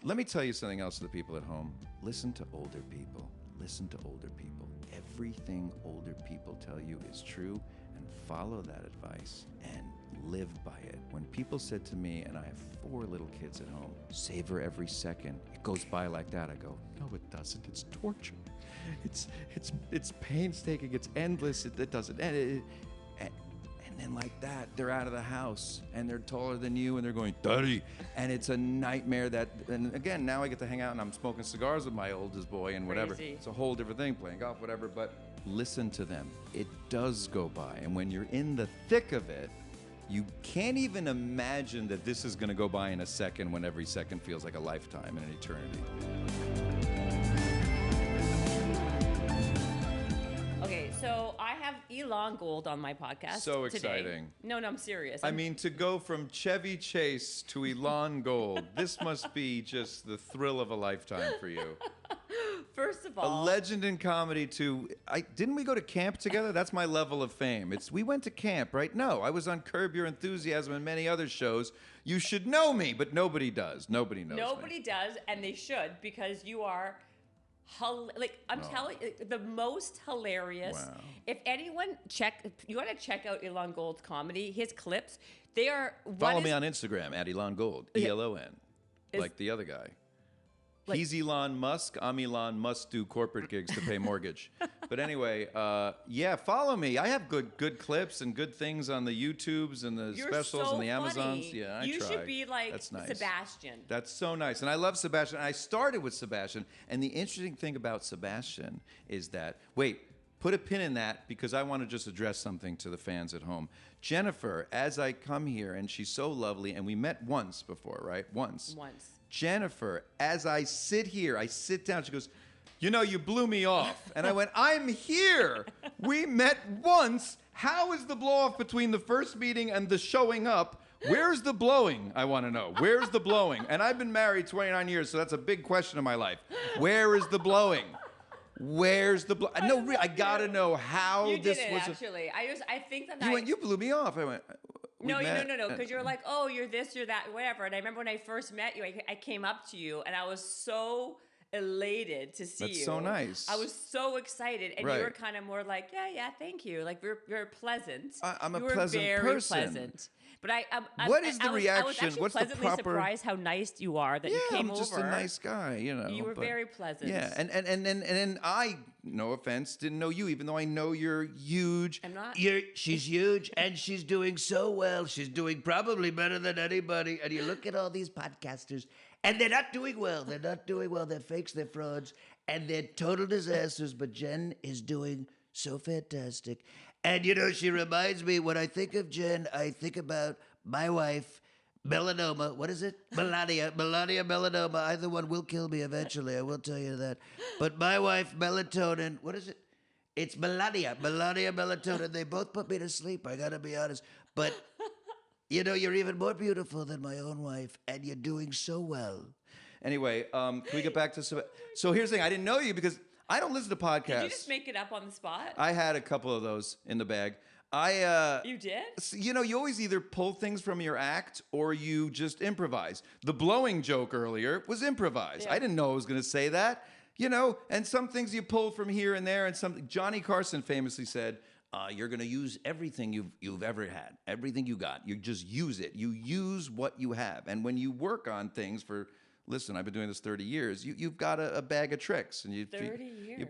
Let me tell you something else to the people at home. Listen to older people. Listen to older people. Everything older people tell you is true, and follow that advice and live by it. When people said to me, and I have 4 little kids at home, savor every second. It goes by like that. I go, no, it doesn't. It's torture. It's painstaking. It's endless. It doesn't end. And then like that, they're out of the house and they're taller than you and they're going, Daddy. And it's a nightmare and again, now I get to hang out and I'm smoking cigars with my oldest boy and whatever. Crazy. It's a whole different thing, playing golf, whatever, but listen to them. It does go by. And when you're in the thick of it, you can't even imagine that this is going to go by in a second when every second feels like a lifetime and an eternity. Okay, so I have Elon Gold on my podcast. So today. exciting. No, I'm serious. I mean, to go from Chevy Chase to Elon Gold, this must be just the thrill of a lifetime for you. First of all, A legend in comedy didn't we go to camp together? That's my level of fame. We went to camp, right? No, I was on Curb Your Enthusiasm and many other shows. You should know me, but nobody does. Nobody knows nobody me. does, and they should, because you are... I'm telling you, the most hilarious. Wow. If anyone you got to check out Elon Gold's comedy. His clips, they are. Follow me on Instagram at Elon Gold, ELON, like the other guy. He's Elon Musk. I'm Elon Musk. Do corporate gigs to pay mortgage. But anyway, yeah, follow me. I have good clips and good things on the YouTubes and the specials so and the Amazons. funny. Yeah, I You try. should be like That's nice. Sebastian. That's so nice. And I love Sebastian. I started with Sebastian. And the interesting thing about Sebastian is that, put a pin in that because I want to just address something to the fans at home. Jennifer, as I come here, and she's so lovely, and we met once before, right? Once. Jennifer, as I sit here, I sit down, she goes, you know, you blew me off. And I went, I'm here. We met once. How is the blow off between the first meeting and the showing up? Where's the blowing? I want to know. Where's the blowing? And I've been married 29 years, so that's a big question in my life. Where is the blowing? Where's the No, I gotta know how you this didn't, was. Actually, I think that You went, you blew me off. I went, no, because you're like, oh, you're this, you're that, whatever. And I remember when I first met you, I came up to you and I was so elated to see you. That's so nice. I was so excited, and you were kind of more like, yeah, thank you. Like you're pleasant. I'm a you were pleasant very person. Pleasant. But what is the reaction? I was actually What's pleasantly the proper? surprised how nice you are that you came I'm just over. a nice guy, you know. You were very pleasant. Yeah, and I, no offense, didn't know you, even though I know you're huge. I'm not. She's huge, and she's doing so well. She's doing probably better than anybody. And you look at all these podcasters, and they're not doing well. They're not doing well. They're fakes, they're frauds, and they're total disasters. But Jen is doing so fantastic. And, you know, she reminds me, when I think of Jen, I think about my wife, melanoma. What is it? Melania melanoma. Either one will kill me eventually. I will tell you that. But my wife, melatonin. What is it? It's Melania melatonin. They both put me to sleep. I got to be honest. But, you know, you're even more beautiful than my own wife, and you're doing so well. Anyway, can we get back to... So here's the thing. I didn't know you because I don't listen to podcasts. Did you just make it up on the spot? I had a couple of those in the bag. You did? You know, you always either pull things from your act or you just improvise. The blowing joke earlier was improvised. Yeah. I didn't know I was going to say that. You know, and some things you pull from here and there, and some. Johnny Carson famously said, "You're going to use everything you've ever had, everything you got. You just use it. You use what you have, and when you work on things for." Listen, I've been doing this 30 years. You've got a bag of tricks, and you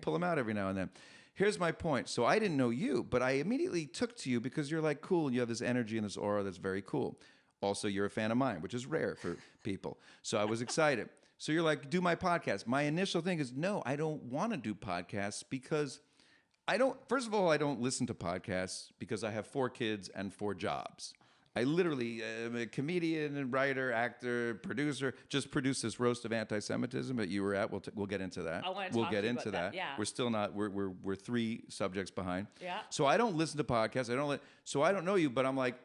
pull them out every now and then. Here's my point. So I didn't know you, but I immediately took to you because you're like cool, and you have this energy and this aura that's very cool. Also, you're a fan of mine, which is rare for people. So I was excited. So you're like, do my podcast. My initial thing is, no, I don't want to do podcasts because first of all, I don't listen to podcasts because I have 4 kids and 4 jobs. I literally am a comedian and writer, actor, producer. Just produced this roast of anti-Semitism that you were at. We'll get into that. I want to we'll talk get to you into about that. Yeah. We're still not. We're 3 subjects behind. Yeah. So I don't listen to podcasts. So I don't know you, but I'm like,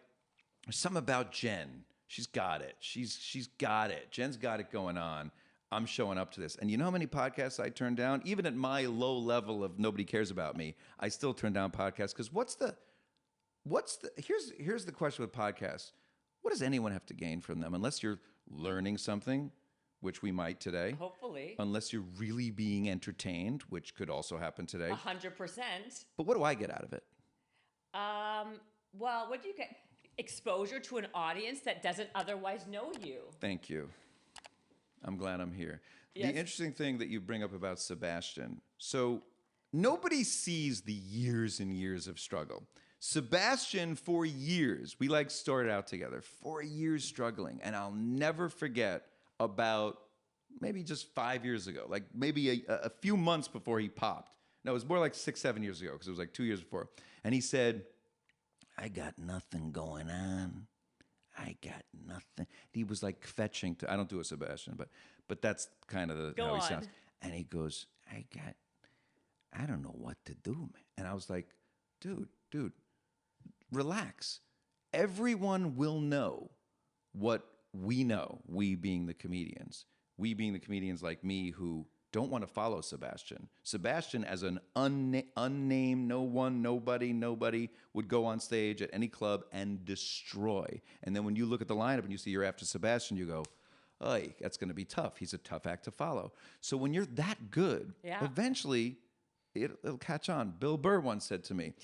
there's something about Jen. She's got it. She's got it. Jen's got it going on. I'm showing up to this. And you know how many podcasts I turn down? Even at my low level of nobody cares about me, I still turn down podcasts because here's the question with podcasts. What does anyone have to gain from them unless you're learning something? which we might today. Hopefully. Unless you're really being entertained, which could also happen today. 100%. But what do I get out of it? Well, what do you get? Exposure to an audience that doesn't otherwise know you. Thank you. I'm glad I'm here. Yes. The interesting thing that you bring up about Sebastian. So nobody sees the years and years of struggle. Sebastian, for years, we like started out together, 4 years struggling. And I'll never forget about maybe just 5 years ago, like maybe a few months before he popped. No, it was more like 6, 7 years ago because it was like 2 years before. And he said, I got nothing going on. I got nothing. He was like fetching to, I don't do a Sebastian, but that's kind of how he sounds. And he goes, I don't know what to do, man. And I was like, dude, relax. Everyone will know what we know, we being the comedians. We being the comedians like me who don't want to follow Sebastian. Sebastian, as an unnamed, nobody would go on stage at any club and destroy. And then when you look at the lineup and you see you're after Sebastian, you go, "Oy, that's going to be tough. He's a tough act to follow." So when you're that good, eventually it'll catch on. Bill Burr once said to me,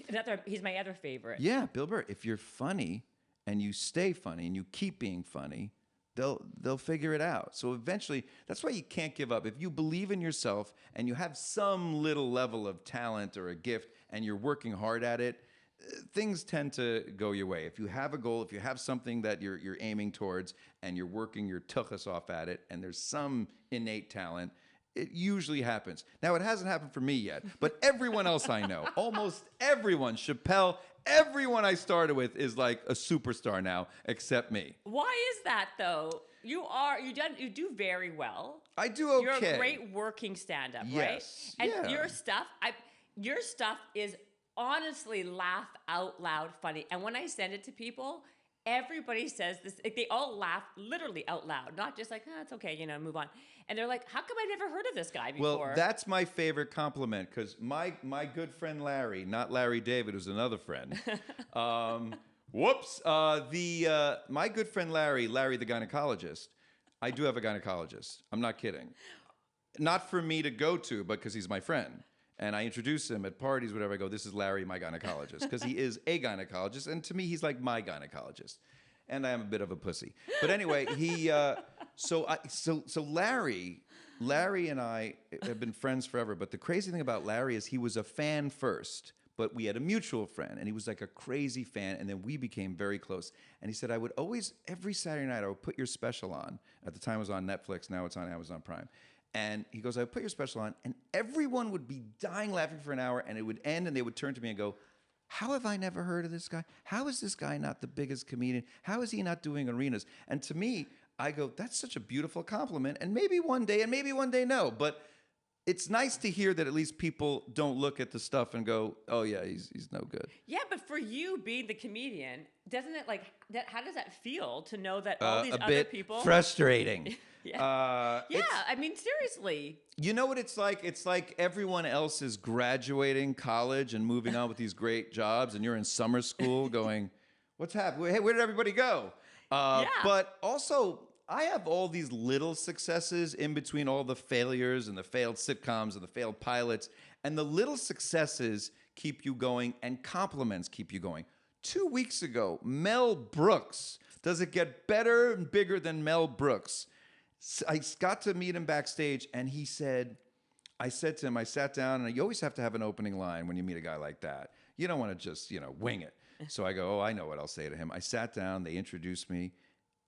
he's my other favorite. Yeah, Bill Burr. If you're funny and you stay funny and you keep being funny, they'll figure it out. So eventually, that's why you can't give up. If you believe in yourself and you have some little level of talent or a gift and you're working hard at it, things tend to go your way. If you have a goal, if you have something that you're aiming towards and you're working your tuchus off at it and there's some innate talent, it usually happens. Now, it hasn't happened for me yet, but everyone else I know, almost everyone, Chappelle, everyone I started with is like a superstar now, except me. Why is that though? You do very well. I do okay. You're a great working stand-up, right? Yes. And yeah. your stuff is honestly laugh out loud funny. And when I send it to people, everybody says this. Like, they all laugh literally out loud, not just like, it's okay, move on. And they're like, how come I never heard of this guy before? Well, that's my favorite compliment because my good friend Larry, not Larry David, who's another friend. My good friend Larry the gynecologist. I do have a gynecologist. I'm not kidding. Not for me to go to, but because he's my friend. And I introduce him at parties, whatever. I go, this is Larry, my gynecologist, because he is a gynecologist, and to me, he's like my gynecologist. And I am a bit of a pussy, but anyway, so Larry and I have been friends forever. But the crazy thing about Larry is he was a fan first, but we had a mutual friend, and he was like a crazy fan, and then we became very close. And he said, I would always, every Saturday night, I would put your special on. At the time, it was on Netflix. Now it's on Amazon Prime. And he goes, I would put your special on, and everyone would be dying laughing for an hour, and it would end, and they would turn to me and go, how have I never heard of this guy? How is this guy not the biggest comedian? How is he not doing arenas? And to me, I go, that's such a beautiful compliment. And maybe one day no. But it's nice to hear that at least people don't look at the stuff and go, oh, yeah, he's no good. Yeah, but for you being the comedian, doesn't it how does that feel to know that all these other people... frustrating. Yeah, I mean, seriously. You know what it's like? It's like everyone else is graduating college and moving on with these great jobs, and you're in summer school going, what's happening? Hey, where did everybody go? But also, I have all these little successes in between all the failures and the failed sitcoms and the failed pilots, and the little successes keep you going, and compliments keep you going. 2 weeks ago, Mel Brooks. Does it get better and bigger than Mel Brooks? I got to meet him backstage, and he said, I said to him, I sat down, and you always have to have an opening line when you meet a guy like that. You don't want to just, wing it. So I go, I know what I'll say to him. I sat down, they introduced me,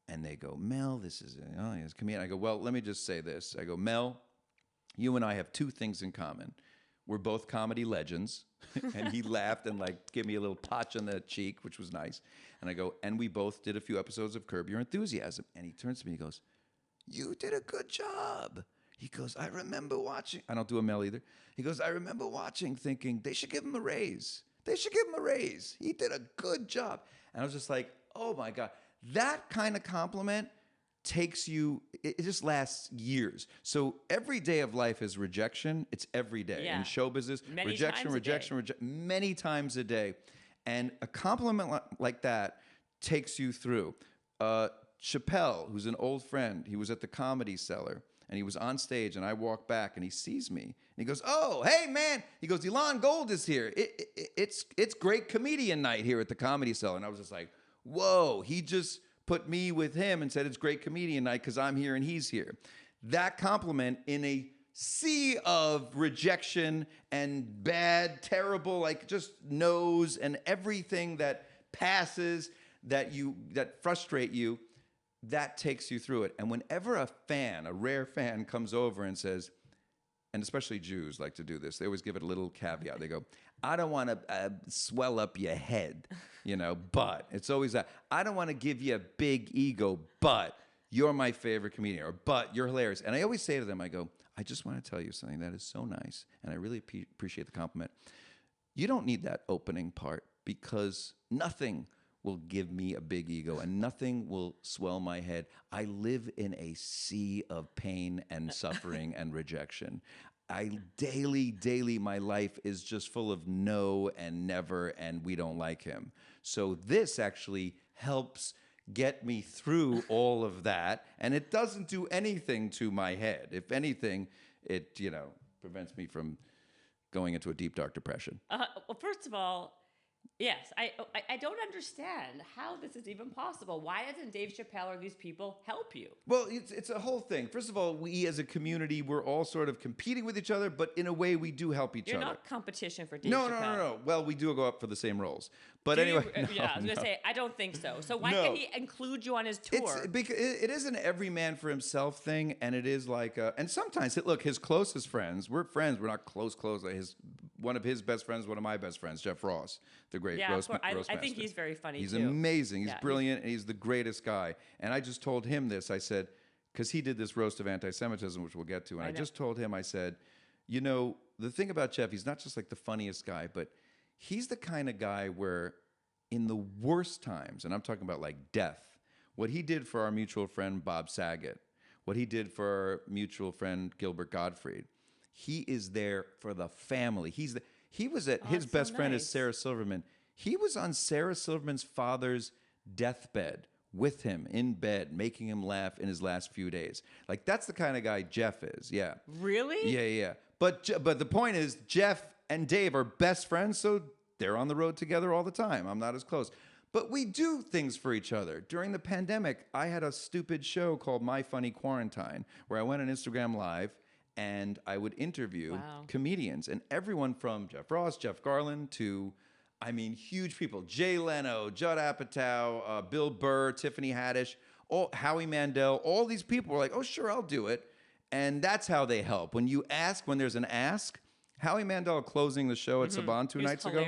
and they go, Mel, this is he's a comedian. I go, well, let me just say this. I go, Mel, you and I have two things in common. We're both comedy legends. And he laughed and gave me a little patch on the cheek, which was nice. And I go, and we both did a few episodes of Curb Your Enthusiasm. And he turns to me, he goes, you did a good job. He goes, I remember watching. I don't do a Mel either. He goes, I remember watching thinking they should give him a raise. They should give him a raise. He did a good job. And I was just like, oh my God. That kind of compliment takes you, it just lasts years. So every day of life is rejection. It's every day. Yeah. In show business, rejection, many times a day. And a compliment like that takes you through. Chappelle, who's an old friend, he was at the Comedy Cellar, and he was on stage, and I walk back, and he sees me, and he goes, "Oh, hey, man." He goes, "Elon Gold is here. It's great comedian night here at the Comedy Cellar." And I was just like, whoa, he just put me with him and said it's great comedian night because I'm here and he's here. That compliment in a sea of rejection and bad, terrible, like just no's and everything that passes that frustrate you, that takes you through it. And whenever a rare fan comes over and says, and especially Jews like to do this, they always give it a little caveat. They go, "I don't want to swell up your head, but," it's always that, "I don't want to give you a big ego, but you're my favorite comedian," or "but you're hilarious." And I always say to them, I go, "I just want to tell you something that is so nice, and I really appreciate the compliment. You don't need that opening part because nothing will give me a big ego and nothing will swell my head. I live in a sea of pain and suffering and rejection. Daily, my life is just full of no and never, and we don't like him. So this actually helps get me through all of that, and it doesn't do anything to my head. If anything, it, prevents me from going into a deep, dark depression." Well, first of all, yes, I don't understand how this is even possible. Why doesn't Dave Chappelle or these people help you? Well, it's a whole thing. First of all, we as a community, we're all sort of competing with each other, but in a way, we do help each You're other. not competition for Dave No. Chappelle. Well, we do go up for the same roles. But Do anyway, you- yeah, I was going to say, I don't think so. So why can't he include you on his tour? It is an every man for himself thing, and it is like, and sometimes, look, his closest friends, we're friends, we're not close. Like one of his best friends, one of my best friends, Jeff Ross, the great roast I think master. he's very funny, He's too. amazing. He's Yeah, brilliant, and he's the greatest guy. And I just told him this. I said, because he did this roast of anti-Semitism, which we'll get to, and I just told him, I said, the thing about Jeff, he's not just like the funniest guy, but he's the kind of guy where in the worst times, and I'm talking about like death, what he did for our mutual friend Bob Saget, what he did for our mutual friend Gilbert Gottfried, he is there for the family. He was at his best friend is Sarah Silverman. He was on Sarah Silverman's father's deathbed with him in bed, making him laugh in his last few days. Like, that's the kind of guy Jeff is. Yeah. Really? Yeah. But the point is, Jeff and Dave are best friends, so they're on the road together all the time. I'm not as close. But we do things for each other. During the pandemic, I had a stupid show called My Funny Quarantine, where I went on Instagram Live, and I would interview comedians. And everyone from Jeff Ross, Jeff Garland, to, huge people. Jay Leno, Judd Apatow, Bill Burr, Tiffany Haddish, Howie Mandel. All these people were like, "Oh, sure, I'll do it." And that's how they help. When there's an ask, Howie Mandel closing the show at Saban 2 nights ago.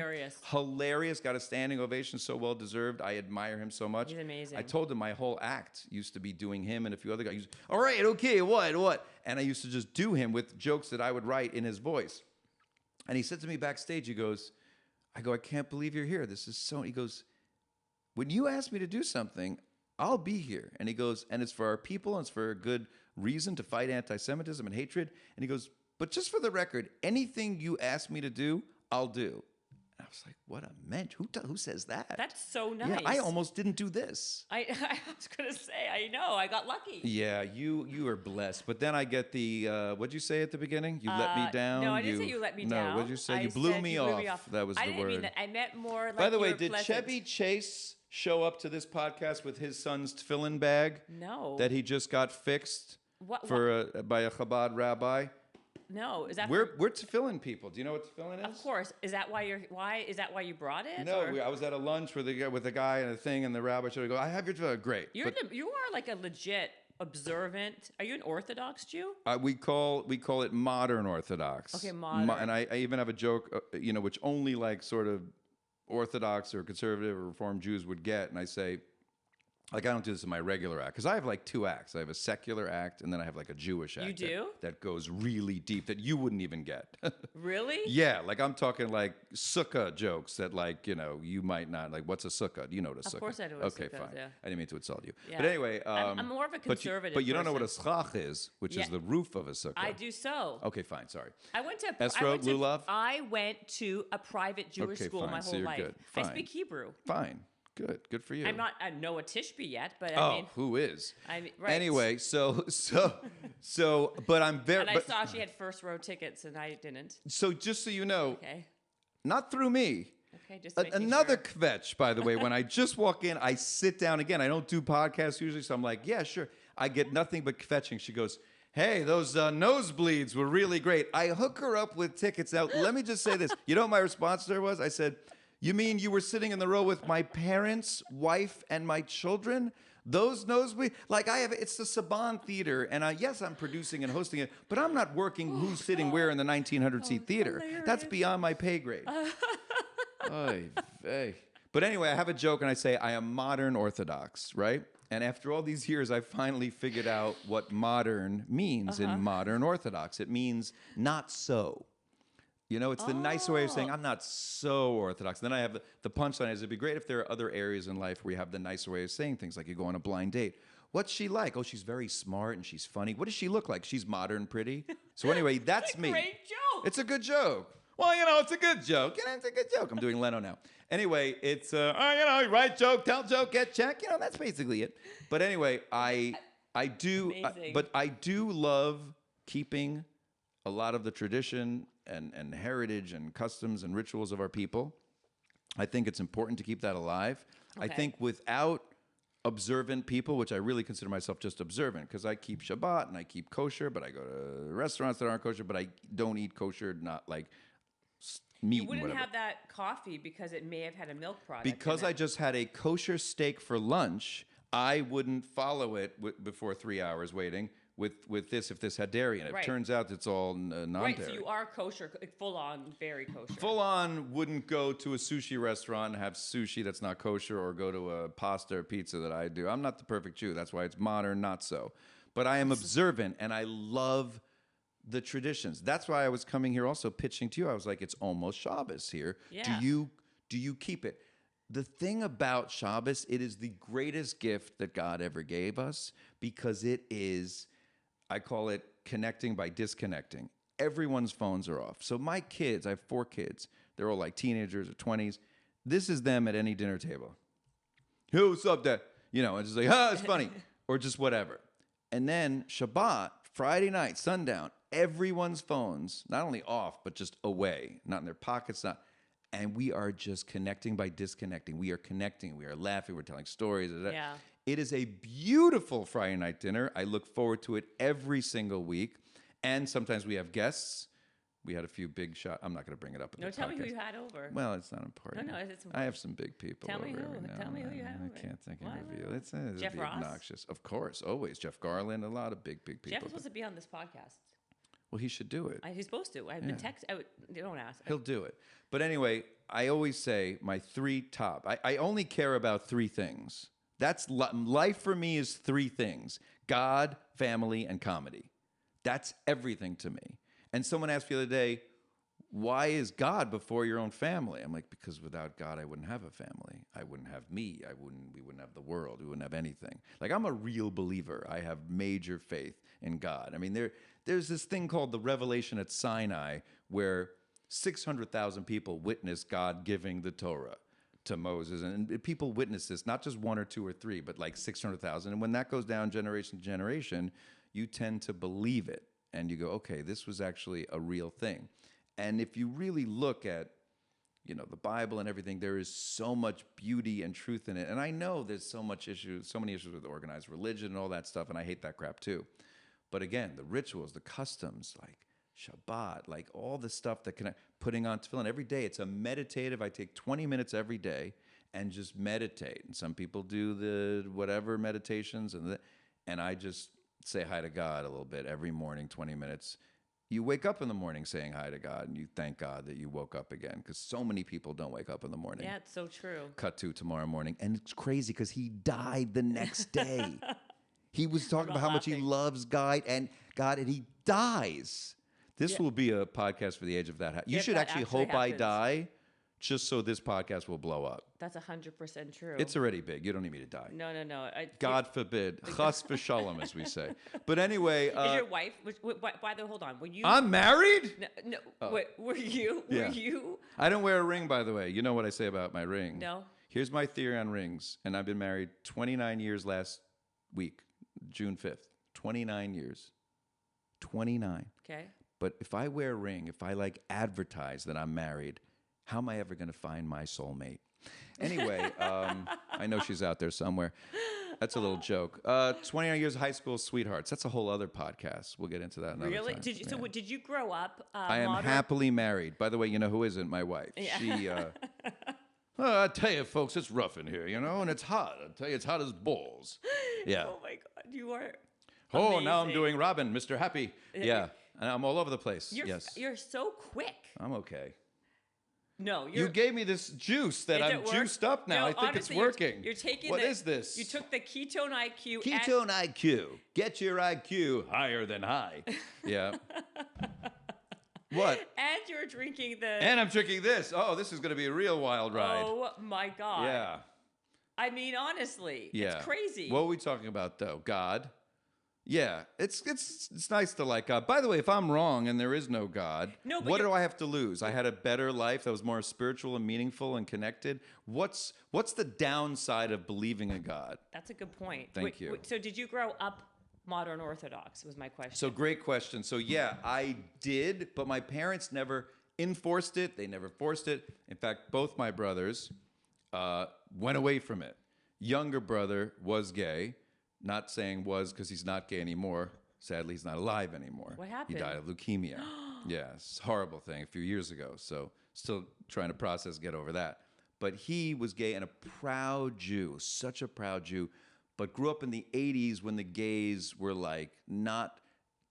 Hilarious. Got a standing ovation, so well deserved. I admire him so much. He's amazing. I told him my whole act used to be doing him and a few other guys. "All right, okay, what?" And I used to just do him with jokes that I would write in his voice. And he said to me backstage, I go, "I can't believe you're here. This is so," he goes, "When you ask me to do something, I'll be here." And he goes, "And it's for our people, and it's for a good reason to fight anti-Semitism and hatred." And he goes, "But just for the record, anything you ask me to do, I'll do." And I was like, what a mensch. Who says that? That's so nice. Yeah, I almost didn't do this. I was going to say, I know, I got lucky. Yeah, you are blessed. But then I get the, what'd you say at the beginning? You let me down? No, I didn't say you let me down. No, what'd you say? I You blew said me you off. blew me off. That was the I didn't word. mean that. I meant more like By the way, you were did pleasant. Chevy Chase show up to this podcast with his son's tefillin bag? No. That he just got fixed What? by a Chabad rabbi? No, is that We're tefillin people. Do you know what tefillin is? Of course. Is that why is that why you brought it? No, or? I was at a lunch with a guy and a thing, and the rabbi showed. I go, "I have your tefillin." Great. You are like a legit observant. Are you an Orthodox Jew? We call it Modern Orthodox. Okay, modern. And I even have a joke, which only like sort of Orthodox or conservative or Reformed Jews would get, and I say, like, I don't do this in my regular act because I have like two acts. I have a secular act, and then I have like a Jewish act. You do? That goes really deep that you wouldn't even get. Really? Yeah, like I'm talking like sukkah jokes that like, you might not, like, what's a sukkah? Do you know what a sukkah? Of course I know what a Okay, sukkah is, fine. yeah. I didn't mean to insult you. Yeah. But anyway. I'm more of a conservative But you don't know what a person. schach is, which is Yeah. the roof of a sukkah. I do so. Okay, fine, sorry. I went to Lulav? I went to a private Jewish Okay, school fine, my so whole you're life. good. I Fine. speak Hebrew. Fine. Good for you. I'm not a Noah Tishby yet, but Oh, I mean, who is? right. Anyway, but I'm very. And I but- saw she had first row tickets, and I didn't. So just so you know, Okay. not through me. Okay, just making Another sure. kvetch, by the way. When I just walk in, I sit down again. I don't do podcasts usually, so I'm like, yeah, sure. I get nothing but kvetching. She goes, hey, those nosebleeds were really great. I hook her up with tickets. Now, let me just say this. You know what my response to her was? I said, you mean you were sitting in the row with my parents, wife, and my children? Those nosebleeds? Like it's the Saban Theater, and yes, I'm producing and hosting it, but I'm not working who's sitting where in the 1900-seat theater. That's beyond my pay grade. Oy vey. But anyway, I have a joke, and I say I am modern Orthodox, right? And after all these years, I finally figured out what modern means in modern Orthodox. It means not so. You know, it's the nicer way of saying I'm not so Orthodox. Then I have the punchline is it'd be great if there are other areas in life where you have the nicer way of saying things, like you go on a blind date. What's she like? Oh, she's very smart and she's funny. What does she look like? She's modern, pretty. So anyway, that's me. Great joke. It's a good joke. Well, you know, it's a good joke. You know, it's a good joke. I'm doing Leno now. Anyway, it's you know, write joke, tell joke, get check. You know, that's basically it. But anyway, I do, Amazing. but I do love keeping a lot of the tradition and heritage and customs and rituals of our people. I think it's important to keep that alive. I Okay. think without observant people, which I really consider myself just observant, because I keep Shabbat and I keep kosher, but I go to restaurants that aren't kosher, but I don't eat kosher, not like meat You and wouldn't whatever. have that coffee because it may have had a milk product. in Because it. I just had a kosher steak for lunch, I wouldn't follow it before 3 hours waiting with this if this had dairy in it. Right. Turns out it's all non-dairy. Right, so you are kosher, full on, very kosher. Full on wouldn't go to a sushi restaurant and have sushi that's not kosher, or go to a pasta or pizza that I do. I'm not the perfect Jew. That's why it's modern, not so. But I am observant, and I love the traditions. That's why I was coming here also pitching to you. I was like, it's almost Shabbos here. Yeah. Do you keep it? The thing about Shabbos, it is the greatest gift that God ever gave us, because it is, I call it connecting by disconnecting. Everyone's phones are off. So my kids, I have 4 kids. They're all like teenagers or 20s. This is them at any dinner table. Hey, what's up, Dad? You know, it's just like, it's funny. Or just whatever. And then Shabbat, Friday night, sundown, everyone's phones, not only off, but just away, not in their pockets, and we are just connecting by disconnecting. We are connecting. We are laughing. We're telling stories. Yeah. It is a beautiful Friday night dinner. I look forward to it every single week. And sometimes we have guests. We had a few big shots. I'm not going to bring it up. No, tell me who you had over. Well, it's not important. No, it's I have some big people. Tell me over who. every now Tell me and who you then. have over. I can't think Why and reveal. not? It's Jeff be Ross? obnoxious. Of course, always. Jeff Garland, a lot of big people. Jeff is supposed to be on this podcast. Well, he should do it. He's supposed to. I've been texting. Don't ask. He'll do it. But anyway, I always say my 3 top. I only care about 3 things. That's life for me is 3 things: God, family, and comedy. That's everything to me. And someone asked me the other day, why is God before your own family? I'm like, because without God, I wouldn't have a family. I wouldn't have me. We wouldn't have the world. We wouldn't have anything. Like, I'm a real believer. I have major faith in God. I mean, there's this thing called the revelation at Sinai, where 600,000 people witnessed God giving the Torah to Moses. And people witness this, not just 1 or 2 or 3, but like 600,000. And when that goes down generation to generation, you tend to believe it. And you go, okay, this was actually a real thing. And if you really look at, you know, the Bible and everything, there is so much beauty and truth in it. And I know there's so many issues with organized religion and all that stuff, and I hate that crap too. But again, the rituals, the customs, like Shabbat, like all the stuff that putting on tefillin every day. It's a meditative. I take 20 minutes every day and just meditate. And some people do the whatever meditations, and I just say hi to God a little bit every morning, 20 minutes. You wake up in the morning saying hi to God, and you thank God that you woke up again, because so many people don't wake up in the morning. Yeah, it's so true. Cut to tomorrow morning. And it's crazy because he died the next day. He was talking about how much he loves God, and he dies. This will be a podcast for the age of that. You If should that actually actually hope I happens. die, just so this podcast will blow up. That's 100% true. It's already big. You don't need me to die. No. God forbid. Chas v'shalom, as we say. But anyway, Is your wife? By the way, hold on. Were you? I'm married? No. Wait, were you? Were Yeah. you? I don't wear a ring, by the way. You know what I say about my ring? No. Here's my theory on rings, and I've been married 29 years last week, June 5th. 29 years. 29. Okay. But if I wear a ring, if I like advertise that I'm married, how am I ever going to find my soulmate? Anyway, I know she's out there somewhere. That's a little joke. 29 years of high school sweethearts. That's a whole other podcast. We'll get into that another Really? time. Did you? So did you grow up? I am happily married. By the way, you know who isn't? My wife. Yeah. She. Well, I tell you, folks, it's rough in here, and it's hot. I tell you, it's hot as balls. Yeah. Oh my God, you are. Oh, amazing. now I'm doing Robin, Mr. Happy. Yeah, and I'm all over the place. Yes. You're so quick. I'm okay. No, you're. You gave me this juice that I'm juiced up now. No, I think honestly, it's working. You're taking. What is this? You took the ketone IQ. Ketone IQ. Get your IQ higher than high. Yeah. What? And you're drinking the. And I'm drinking this. Oh, this is going to be a real wild ride. Oh my God. Yeah. I mean, honestly, Yeah. it's crazy. What are we talking about, though? God. Yeah, it's nice to like God. By the way, if I'm wrong and there is no God, No, but what do I have to lose? I had a better life that was more spiritual and meaningful and connected. What's the downside of believing in God? That's a good point. Thank you. So did you grow up modern Orthodox was my question. So great question. So yeah, I did, but my parents never enforced it. They never forced it. In fact, both my brothers went away from it. Younger brother was gay. Not saying was because he's not gay anymore. Sadly, he's not alive anymore. What happened? He died of leukemia. Yes, horrible thing a few years ago. So still trying to process, get over that. But he was gay and a proud Jew, such a proud Jew, but grew up in the 80s when the gays were like not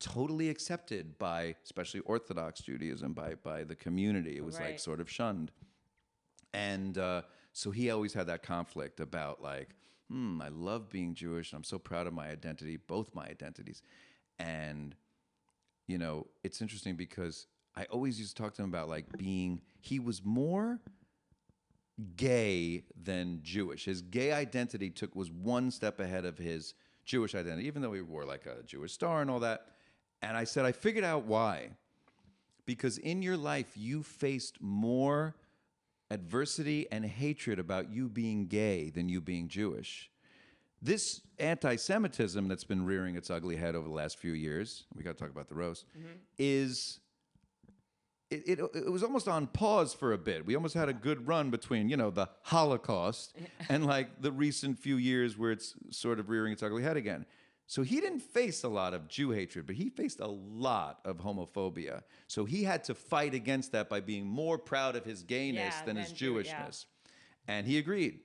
totally accepted by, especially Orthodox Judaism, by the community. It was like Right. sort of shunned. And so he always had that conflict about like, I love being Jewish. And I'm so proud of my identity, both my identities. And, it's interesting because I always used to talk to him about like he was more gay than Jewish. His gay identity was one step ahead of his Jewish identity, even though he wore like a Jewish star and all that. And I said, I figured out why. Because in your life, you faced more adversity and hatred about you being gay than you being Jewish. This anti-Semitism that's been rearing its ugly head over the last few years, we got to talk about the roast, is it was almost on pause for a bit. We almost had a good run between, the Holocaust and like the recent few years where it's sort of rearing its ugly head again. So he didn't face a lot of Jew hatred, but he faced a lot of homophobia. So he had to fight against that by being more proud of his gayness than his Jewishness. And he agreed.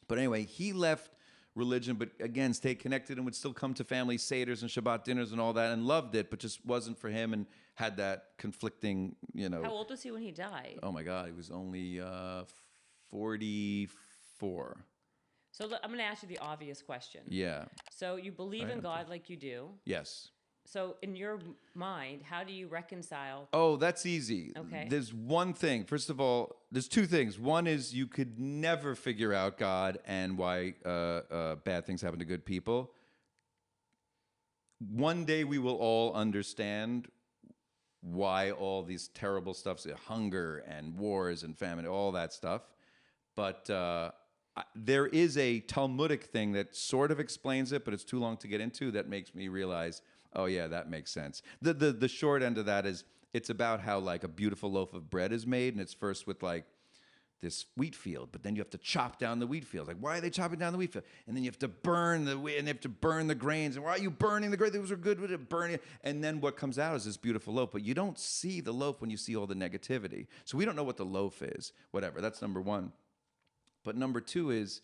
But anyway, he left religion, but again, stayed connected and would still come to family seders and Shabbat dinners and all that and loved it, but just wasn't for him and had that conflicting, How old was he when he died? Oh my God, he was only 44. So I'm going to ask you the obvious question. Yeah. So you believe in God like you do. Yes. So in your mind, how do you reconcile? Oh, that's easy. Okay. There's one thing. First of all, there's two things. One is you could never figure out God and why bad things happen to good people. One day we will all understand why all these terrible stuff, hunger and wars and famine, all that stuff. But there is a Talmudic thing that sort of explains it, but it's too long to get into. That makes me realize, oh yeah, that makes sense. The short end of that is it's about how like a beautiful loaf of bread is made, and it's first with like this wheat field, but then you have to chop down the wheat field. Like, why are they chopping down the wheat field? And then you have to burn the wheat, and they have to burn the grains. And why are you burning the grains? Those are good with it, burning it. And then what comes out is this beautiful loaf. But you don't see the loaf when you see all the negativity. So we don't know what the loaf is. Whatever. That's number one. But number two is,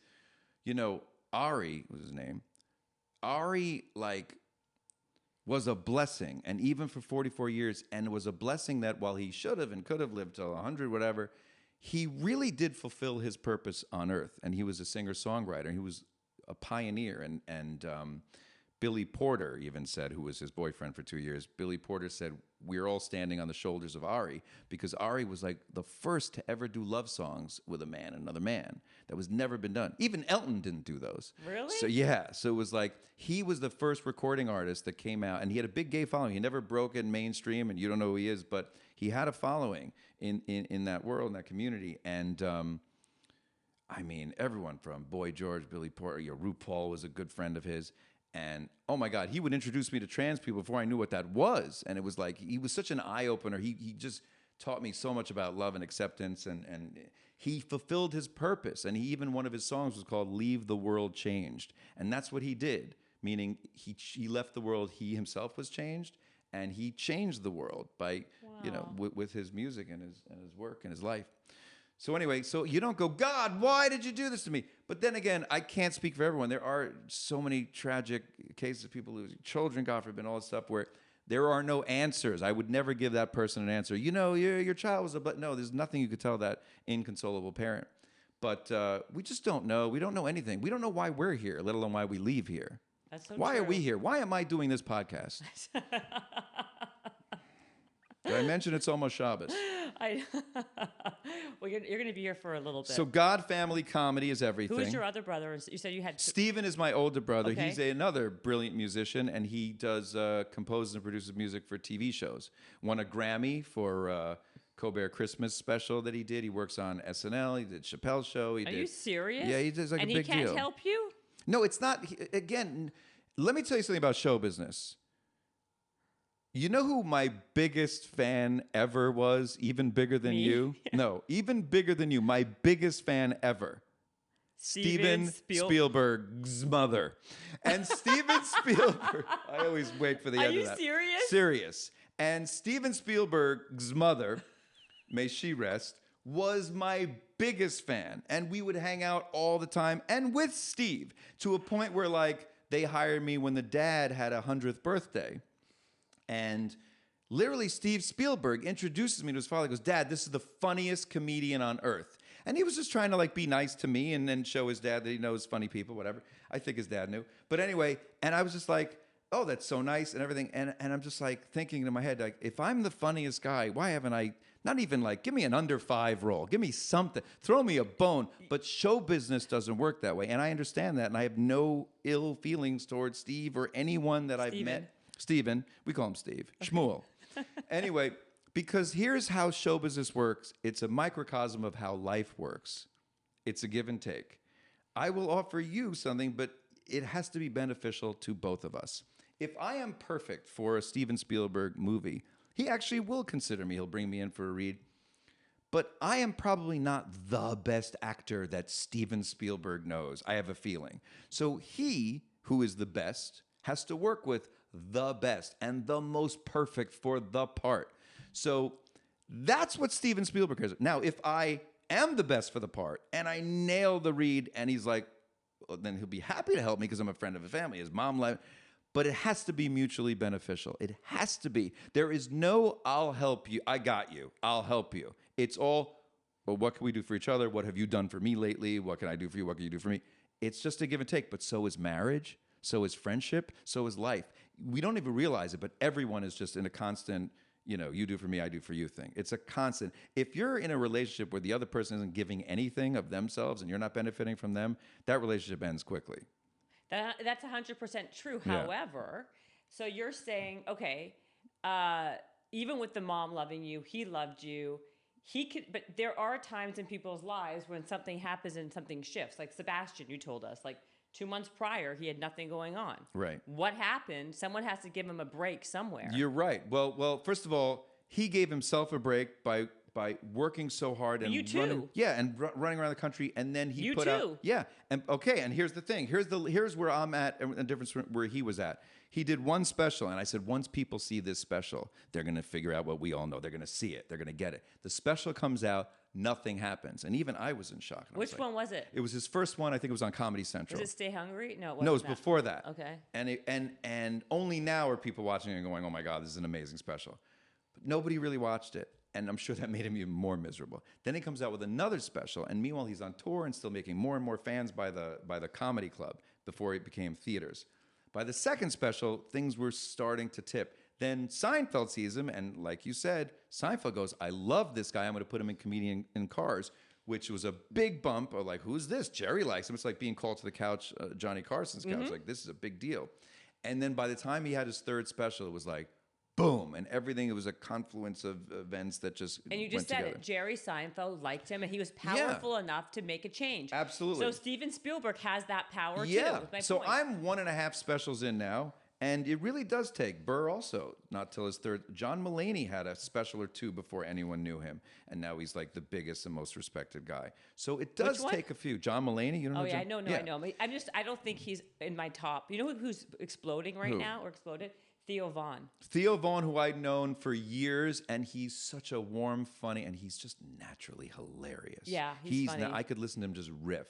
Ari was his name. Ari, was a blessing. And even for 44 years, and it was a blessing that while he should have and could have lived till 100, whatever, he really did fulfill his purpose on earth. And he was a singer-songwriter. He was a pioneer. And Billy Porter even said, who was his boyfriend for 2 years, Billy Porter said, we're all standing on the shoulders of Ari, because Ari was like the first to ever do love songs with a man, another man. That was never been done. Even Elton didn't do those. Really? So yeah. So it was like, he was the first recording artist that came out, and he had a big gay following. He never broke it mainstream, and you don't know who he is, but he had a following in that world, in that community. And I mean, everyone from Boy George, Billy Porter, RuPaul was a good friend of his. And oh my God, he would introduce me to trans people before I knew what that was. And it was like, he was such an eye opener. He just taught me so much about love and acceptance. And he fulfilled his purpose. And one of his songs was called Leave the World Changed. And that's what he did, meaning he left the world, he himself was changed. And he changed the world by, with his music and his work and his life. So anyway, so you don't go, God, why did you do this to me? But then again, I can't speak for everyone. There are so many tragic cases of people losing children, God forbid, all this stuff where there are no answers. I would never give that person an answer. Your child was no, there's nothing you could tell that inconsolable parent. But we just don't know. We don't know anything. We don't know why we're here, let alone why we leave here. That's so why true. are we here? Why am I doing this podcast? Did I mention it's almost Shabbos? Well, you're going to be here for a little bit. So God family comedy is everything. Who's your other brother? You said you had... Steven is my older brother. Okay. He's another brilliant musician, and he does composes and produces music for TV shows. Won a Grammy for Colbert Christmas special that he did. He works on SNL. He did Chappelle's show. Are you serious? Yeah, he does like and a big deal. And he can't help you? No, it's not. Again, let me tell you something about show business. You know who my biggest fan ever was? Even bigger than Me? you? No, even bigger than you. My biggest fan ever. Steven Spielberg's mother. And Steven Spielberg, I always wait for the end of that. Are you serious? Serious. And Steven Spielberg's mother, may she rest, was my biggest fan. And we would hang out all the time, and with Steve, to a point where like they hired me when the dad had a 100th birthday. And literally, Steve Spielberg introduces me to his father. He goes, Dad, this is the funniest comedian on earth. And he was just trying to like be nice to me and then show his dad that he knows funny people, whatever. I think his dad knew. But anyway, and I was just like, oh, that's so nice and everything. And I'm just like thinking in my head, like, if I'm the funniest guy, why haven't I, not even like, give me an under 5 role. Give me something. Throw me a bone. But show business doesn't work that way. And I understand that. And I have no ill feelings towards Steve or anyone that I've met. Steven, we call him Steve. Shmuel. Anyway, because here's how show business works. It's a microcosm of how life works. It's a give and take. I will offer you something, but it has to be beneficial to both of us. If I am perfect for a Steven Spielberg movie, he actually will consider me. He'll bring me in for a read. But I am probably not the best actor that Steven Spielberg knows. I have a feeling. So he, who is the best, has to work with the best and the most perfect for the part. So that's what Steven Spielberg is. Now, if I am the best for the part and I nail the read and he's like, well, then he'll be happy to help me because I'm a friend of the family. His mom left. But it has to be mutually beneficial. It has to be. There is no, I'll help you. I got you. I'll help you. It's all, well, what can we do for each other? What have you done for me lately? What can I do for you? What can you do for me? It's just a give and take. But so is marriage. So is friendship. So is life. We don't even realize it, but everyone is just in a constant, you do for me, I do for you thing. It's a constant. If you're in a relationship where the other person isn't giving anything of themselves and you're not benefiting from them, that relationship ends quickly. That's 100% true. Yeah. However, so you're saying, okay, even with the mom loving you, he loved you. But there are times in people's lives when something happens and something shifts. Like Sebastian, you told us, like 2 months prior, he had nothing going on. Right. What happened? Someone has to give him a break somewhere. You're right. Well, first of all, he gave himself a break by working so hard and you too. running around the country, and then he you put too. out and here's the thing. Here's where I'm at and the difference where he was at. He did one special, and I said, once people see this special, they're going to figure out what we all know. They're going to see it. They're going to get it. The special comes out, nothing happens, and even I was in shock. Which one was it? It was his first one. I think it was on Comedy Central. Was it Stay Hungry? No, it was before that. Okay. And only now are people watching it and going, oh my God, this is an amazing special. But nobody really watched it. And I'm sure that made him even more miserable. Then he comes out with another special, and meanwhile he's on tour and still making more and more fans by the comedy club before it became theaters. By the second special, things were starting to tip. Then Seinfeld sees him, and like you said, Seinfeld goes, I love this guy. I'm going to put him in Comedian in Cars, which was a big bump of like, who's this? Jerry likes him. It's like being called to the couch, Johnny Carson's couch. Like, this is a big deal. And then by the time he had his third special, it was like, boom, and everything. It was a confluence of events that just And you just went said together. it. Jerry Seinfeld liked him, and he was powerful enough to make a change. Absolutely. So Steven Spielberg has that power too. Yeah. Is my So point. I'm 1.5 specials in now, and it really does take. Burr also, not till his third. John Mulaney had a special or two before anyone knew him, and now he's like the biggest and most respected guy. So it does Which one? take a few. John Mulaney, you don't know? Oh yeah, John? I know. I don't think he's in my top. You know who's exploding right Who? now or exploded? Theo Vaughn. Theo Vaughn, who I'd known for years, and he's such a warm, funny, and he's just naturally hilarious. Yeah, he's funny. I could listen to him just riff.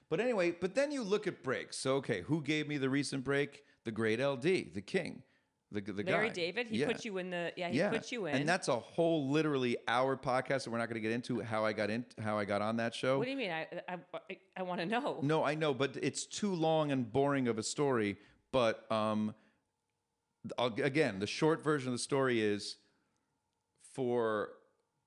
But anyway, but then you look at breaks. So okay, who gave me the recent break? The great LD, the king, the guy. Larry David. He put you in the. Yeah, he put you in. And that's a whole literally hour podcast that we're not going to get into how I got on that show. What do you mean? I want to know. No, I know, but it's too long and boring of a story. But again, the short version of the story is for,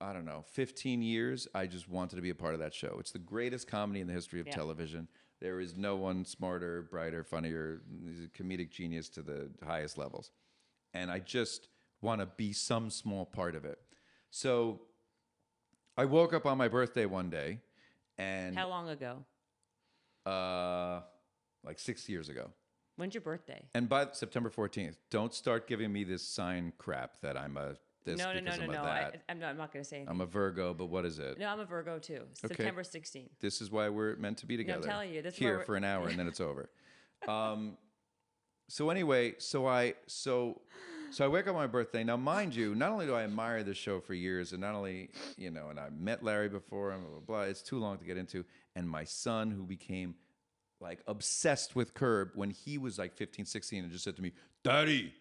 I don't know, 15 years, I just wanted to be a part of that show. It's the greatest comedy in the history of television. There is no one smarter, brighter, funnier. He's a comedic genius to the highest levels. And I just want to be some small part of it. So I woke up on my birthday one day and... How long ago? Like 6 years ago. When's your birthday? And by September 14th, don't start giving me this sign crap that I'm a this No. because I'm a that. I'm not going to say anything. I'm a Virgo, but what is it? No, I'm a Virgo too. September 16th. This is why we're meant to be together. telling you, this is here why for an hour and then it's over. So anyway, so I wake up on my birthday. Now, mind you, not only do I admire this show for years, and not only, and I met Larry before, and blah, blah, blah, it's too long to get into. And my son, who became like obsessed with Curb when he was like 15, 16, and just said to me, Daddy.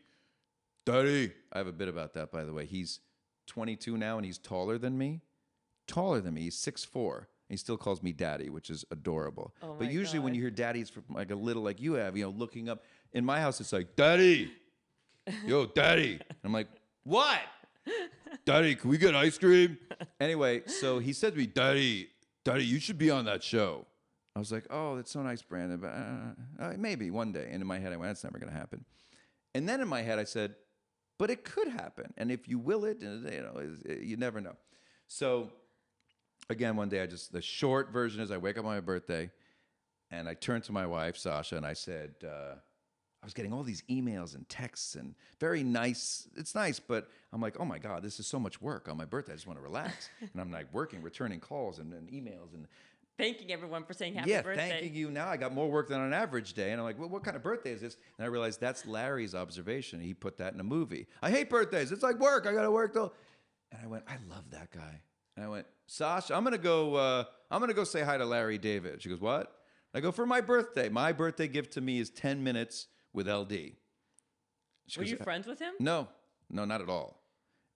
I have a bit about that, by the way. He's 22 now, and he's taller than me. He's 6'4". He still calls me Daddy, which is adorable. Oh but my usually when God. you hear Daddy, it's from like a little like you have, looking up. In my house, it's like, Daddy. Yo, Daddy. And I'm like, what? Daddy, can we get ice cream? Anyway, so he said to me, Daddy, you should be on that show. I was like, oh, that's so nice, Brandon. But maybe one day. And in my head, I went, that's never going to happen. And then in my head, I said, but it could happen. And if you will it, you never know. So again, one day, the short version is I wake up on my birthday and I turn to my wife, Sasha, and I said, I was getting all these emails and texts and very nice. It's nice, but I'm like, oh my God, this is so much work on my birthday. I just want to relax. And I'm like returning calls and emails and Thanking everyone for saying happy birthday. thanking you. Now I got more work than on an average day. And I'm like, well, what kind of birthday is this? And I realized that's Larry's observation. He put that in a movie. I hate birthdays. It's like work. I got to work though. And I went, I love that guy. And I went, Sasha, I'm gonna go say hi to Larry David. She goes, what? I go, for my birthday. My birthday gift to me is 10 minutes with LD. Were you friends with him? No, not at all.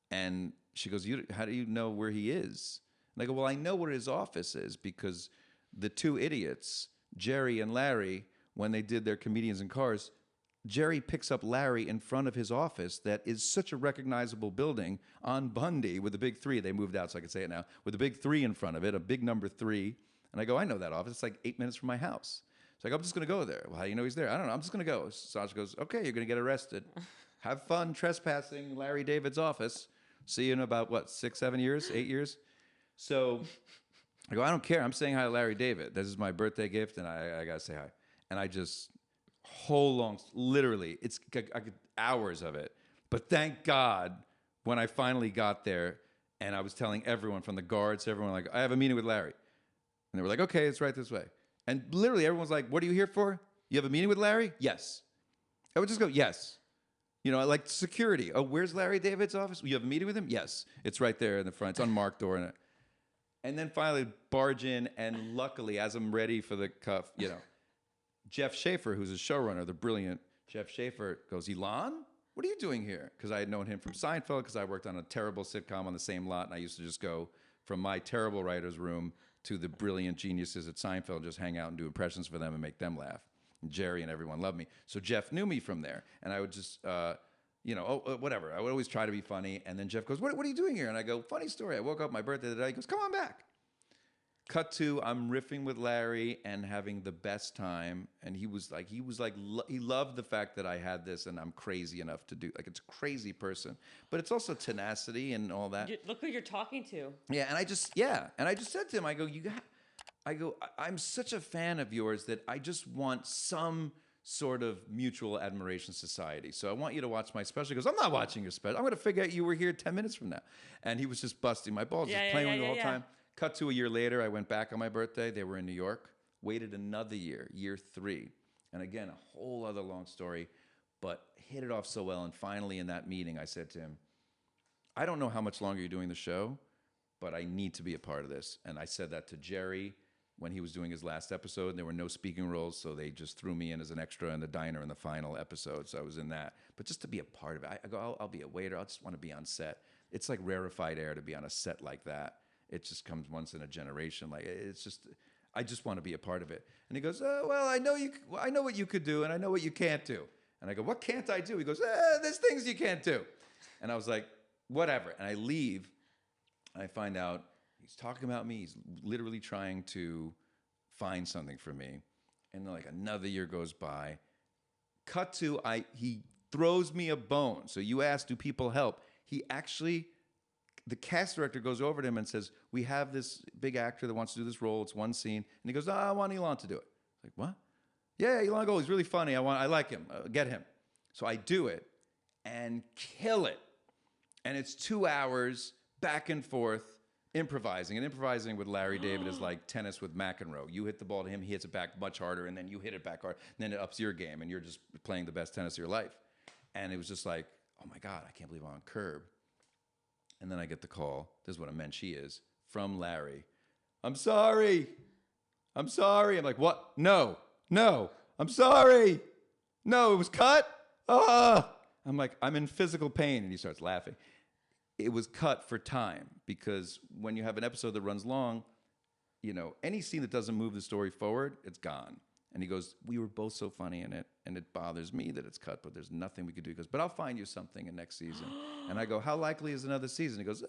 And she goes, how do you know where he is? And I go, well, I know where his office is because the two idiots, Jerry and Larry, when they did their Comedians in Cars, Jerry picks up Larry in front of his office that is such a recognizable building on Bundy with the big 3. They moved out, so I can say it now. With a big 3 in front of it, a big number 3. And I go, I know that office. It's like 8 minutes from my house. So I go, I'm just going to go there. Well, how do you know he's there? I don't know. I'm just going to go. Sasha goes, okay, you're going to get arrested. Have fun trespassing Larry David's office. See you in about, 6, 7 years, 8 years? So I go, I don't care. I'm saying hi to Larry David. This is my birthday gift, and I got to say hi. And I just, literally, I could hours of it. But thank God, when I finally got there, and I was telling everyone from the guards to everyone, like, I have a meeting with Larry. And they were like, okay, it's right this way. And literally, everyone's like, what are you here for? You have a meeting with Larry? Yes. I would just go, yes. Like security. Oh, where's Larry David's office? You have a meeting with him? Yes. It's right there in the front. It's unmarked door. And then finally barge in, and luckily, as I'm ready for the cuff, Jeff Schaffer, who's a showrunner, the brilliant Jeff Schaffer, goes, Elon, what are you doing here? Because I had known him from Seinfeld, because I worked on a terrible sitcom on the same lot, and I used to just go from my terrible writer's room to the brilliant geniuses at Seinfeld, just hang out and do impressions for them and make them laugh. And Jerry and everyone loved me. So Jeff knew me from there, and I would just, whatever. I would always try to be funny, and then Jeff goes, what are you doing here? And I go, funny story. I woke up my birthday today. He goes, come on back. Cut to, I'm riffing with Larry and having the best time. And he loved the fact that I had this and I'm crazy enough to do, like, it's a crazy person, but it's also tenacity and all that. Look who you're talking to. Yeah. And I just said to him, I go, I'm such a fan of yours that I just want some sort of mutual admiration society. So I want you to watch my special. He goes, I'm not watching your special. I'm going to figure out you were here 10 minutes from now. And he was just busting my balls, just playing with me the whole time. Cut to a year later, I went back on my birthday. They were in New York. Waited another year, year 3. And again, a whole other long story, but hit it off so well. And finally in that meeting, I said to him, I don't know how much longer you're doing the show, but I need to be a part of this. And I said that to Jerry when he was doing his last episode. And there were no speaking roles, so they just threw me in as an extra in the diner in the final episode. So I was in that. But just to be a part of it, I go, I'll be a waiter. I just want to be on set. It's like rarefied air to be on a set like that. It just comes once in a generation. Like, it's just, I just want to be a part of it. And he goes, oh, well, I know what you could do, and I know what you can't do. And I go, what can't I do? He goes, there's things you can't do. And I was like, whatever. And I leave, and I find out he's talking about me. He's literally trying to find something for me. And then like another year goes by. Cut to, he throws me a bone. So you asked, do people help? He actually, the cast director goes over to him and says, we have this big actor that wants to do this role. It's one scene. And he goes, I want Elon to do it. Like, what? Yeah, Elon Gold, he's really funny. I like him. Get him. So I do it and kill it. And it's 2 hours back and forth improvising. And improvising with Larry David is like tennis with McEnroe. You hit the ball to him, he hits it back much harder, and then you hit it back hard. And then it ups your game, and you're just playing the best tennis of your life. And it was just like, oh my God, I can't believe I'm on Curb. And then I get the call, this is what a mensch he is, from Larry. I'm sorry. I'm like, what? No, I'm sorry. No, it was cut. I'm like, I'm in physical pain. And he starts laughing. It was cut for time, because when you have an episode that runs long, you know, any scene that doesn't move the story forward, it's gone. And he goes, we were both so funny in it, and it bothers me that it's cut, but there's nothing we could do. He goes, but I'll find you something in next season. And I go, how likely is another season? He goes,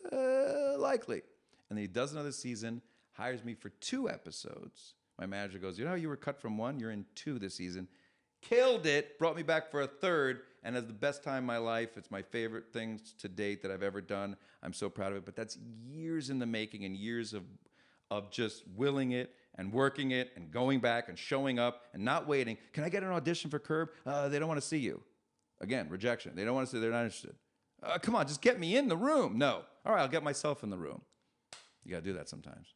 likely. And then he does another season, hires me for 2 episodes. My manager goes, you know how you were cut from 1? You're in 2 this season. Killed it, brought me back for a 3rd, and has the best time of my life. It's my favorite things to date that I've ever done. I'm so proud of it. But that's years in the making and years of just willing it and working it and going back and showing up and not waiting. Can I get an audition for Curb? They don't want to see you. Again, rejection. They don't want to see, they're not interested. Come on, just get me in the room. No. All right, I'll get myself in the room. You got to do that sometimes.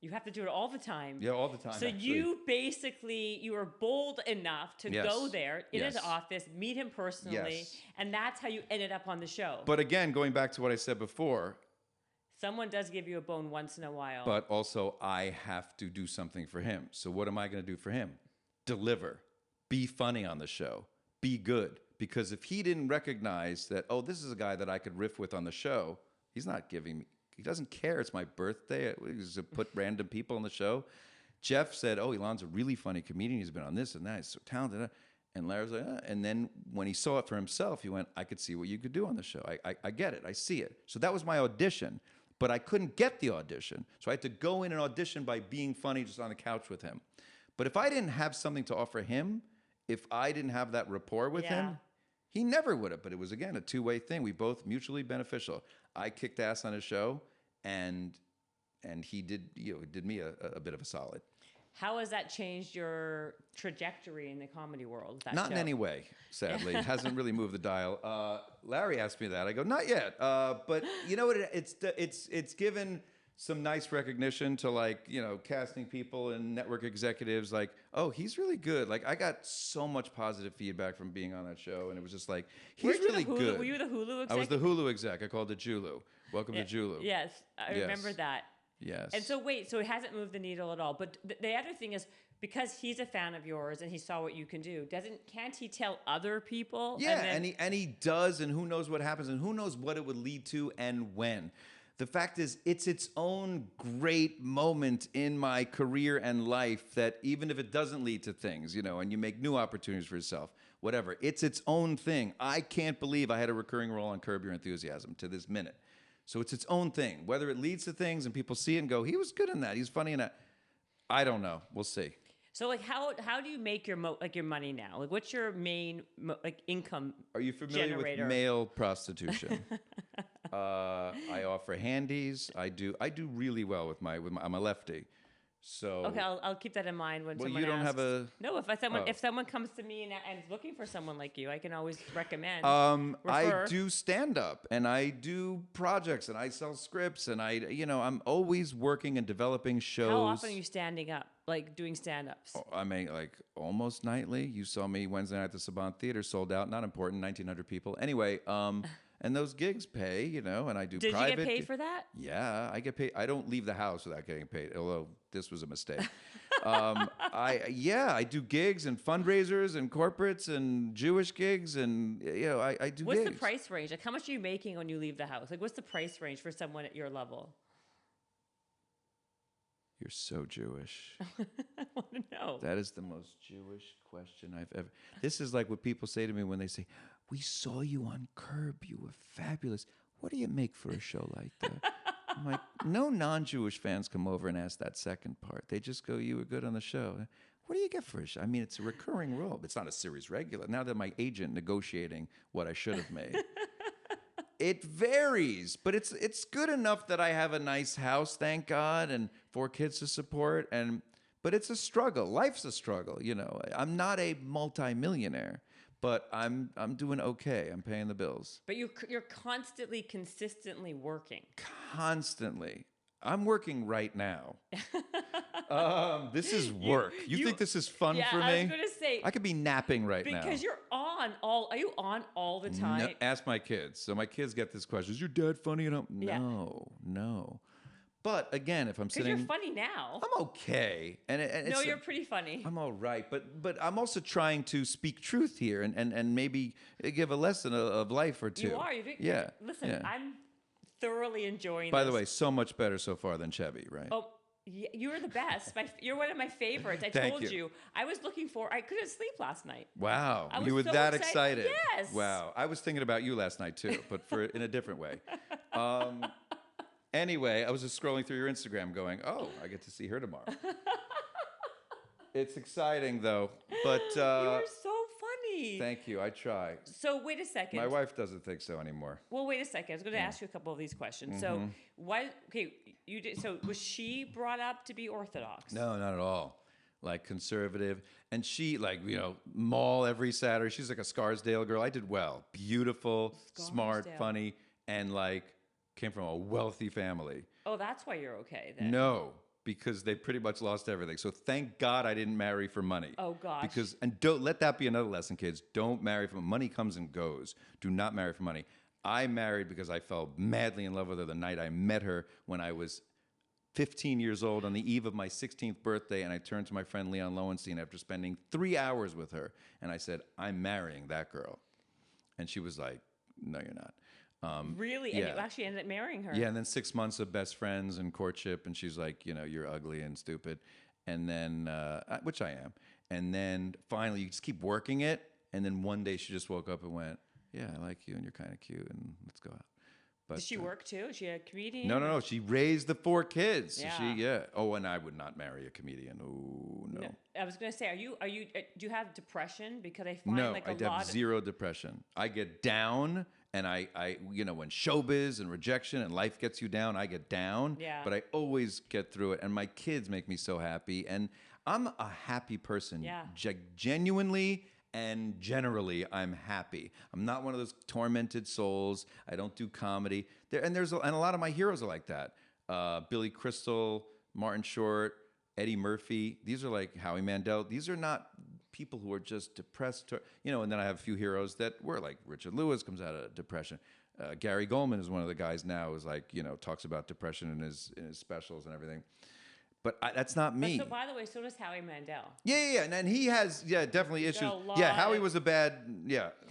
You have to do it all the time. Yeah, all the time. So actually, you were bold enough to go there in his office, meet him personally, and that's how you ended up on the show. But again, going back to what I said before, someone does give you a bone once in a while. But also, I have to do something for him. So what am I going to do for him? Deliver. Be funny on the show. Be good. Because if he didn't recognize that, oh, this is a guy that I could riff with on the show, he's not giving me. He doesn't care. It's my birthday. He's to put random people on the show. Jeff said, oh, Elon's a really funny comedian. He's been on this and that. He's so talented. And Larry's like, And then when he saw it for himself, he went, I could see what you could do on the show. I get it. I see it. So that was my audition. But I couldn't get the audition. So I had to go in and audition by being funny just on the couch with him. But if I didn't have something to offer him, if I didn't have that rapport with him, he never would have. But it was, again, a two-way thing. We both mutually beneficial. I kicked ass on his show, and he did, did me a bit of a solid. How has that changed your trajectory in the comedy world? Not in any way, sadly. It hasn't really moved the dial. Larry asked me that. I go, not yet. But you know what? It's given some nice recognition to, like, casting people and network executives. Like, oh, he's really good. Like, I got so much positive feedback from being on that show, and it was just like, he's really good. Were you the Hulu exec? I was the Hulu exec. I called it Julu. Welcome to Julu. Yes, I remember that. Yes. And so so it hasn't moved the needle at all. But the other thing is, because he's a fan of yours and he saw what you can do, can't he tell other people? Yeah, and he does, and who knows what happens, and who knows what it would lead to and when. The fact is, it's its own great moment in my career and life that even if it doesn't lead to things, and you make new opportunities for yourself, whatever, it's its own thing. I can't believe I had a recurring role on Curb Your Enthusiasm to this minute. So it's its own thing. Whether it leads to things and people see it and go, he was good in that, he's funny in that, I don't know. We'll see. So like how do you make your your money now? Like what's your main income? Are you familiar generator? with male prostitution? I offer handies. I do really well with my I'm a lefty. So Okay, I'll keep that in mind when someone you don't asks. have a No, if someone comes to me and is looking for someone like you, I can always recommend. I refer. do stand up and I do projects and I sell scripts and I'm always working and developing shows. How often are you standing up, like doing stand-ups? I mean, like almost nightly. You saw me Wednesday night at the Savant Theater, sold out. Not important, 1,900 people. Anyway, and those gigs pay, and I do Did private. you get paid for that? Yeah, I get paid. I don't leave the house without getting paid, although this was a mistake. I do gigs and fundraisers and corporates and Jewish gigs and I do What's gigs. the price range? Like how much are you making when you leave the house? Like what's the price range for someone at your level? You're so Jewish. I want to know. That is the most Jewish question I've ever. This is like what people say to me when they say, "We saw you on Curb. You were fabulous. What do you make for a show like that?" I'm like, no non-Jewish fans come over and ask that second part. They just go, "You were good on the show." What do you get for a show? I mean, it's a recurring role. It's not a series regular. Now that my agent negotiating what I should have made. It varies, but it's good enough that I have a nice house, thank God, and 4 kids to support. But it's a struggle. Life's a struggle. I'm not a multimillionaire, but I'm doing okay. I'm paying the bills. But you're constantly, consistently working. Constantly. I'm working right now. This is work. You think this is fun for me? I was going to say. I could be napping right now. Because are you on all the time? No, ask my kids. So my kids get this question: "Is your dad funny?" And Yeah. No. But again, if I'm sitting, Because you're funny now. I'm okay. No, you're pretty funny. I'm all right, but I'm also trying to speak truth here and maybe give a lesson of life or two. You are. Yeah. Listen, yeah. I'm thoroughly enjoying By this. the way, so much better so far than Chevy, right? Oh, you're the best. You're one of my favorites. I Thank told you. you. I was looking for. I couldn't sleep last night. Wow, I you was were so that excited. excited. Yes. Wow, I was thinking about you last night too, but in a different way. Anyway, I was just scrolling through your Instagram going, "Oh, I get to see her tomorrow." It's exciting though, but You are so funny. thank you. I try. So wait a second. My wife doesn't think so anymore. Well, wait a second. I was going to ask you a couple of these questions. So what? Okay, you did. So was she brought up to be Orthodox? No, not at all. Like conservative, and she mall every Saturday. She's like a Scarsdale girl. I did well, beautiful, smart, Scarsdale. funny, and came from a wealthy family. Oh, that's why you're okay then. No, because they pretty much lost everything. So thank God I didn't marry for money. Oh gosh. And don't let that be another lesson, kids. Don't marry for money. Comes and goes. Do not marry for money. I married because I fell madly in love with her the night I met her when I was 15 years old on the eve of my 16th birthday, and I turned to my friend Leon Lowenstein after spending 3 hours with her, and I said, "I'm marrying that girl." And she was like, "No, you're not." Really? Yeah. And you actually ended up marrying her? Yeah, and then 6 months of best friends and courtship, and she's like, "You're ugly and stupid," and then, which I am. And then finally, you just keep working it, and then one day she just woke up and went, "Yeah, I like you, and you're kind of cute, and let's go out." But, Did she work too? Is she a comedian? No. She raised the 4 kids. So Yeah. Oh, and I would not marry a comedian. Oh, no. I was going to say, do you have depression? Because I find No, like I a lot have zero depression. I get down, and I when showbiz and rejection and life gets you down, I get down. Yeah. But I always get through it, and my kids make me so happy, and I'm a happy person. Yeah. Genuinely and generally, I'm happy. I'm not one of those tormented souls. I don't do comedy. And a lot of my heroes are like that. Billy Crystal, Martin Short, Eddie Murphy. These are like Howie Mandel. These are not people who are just depressed. And then I have a few heroes that were like Richard Lewis comes out of depression. Gary Goldman is one of the guys now who's like, talks about depression in his specials and everything. But that's not me. So by the way, so does Howie Mandel. Yeah, and he has definitely issues. a lot Yeah, Howie was a bad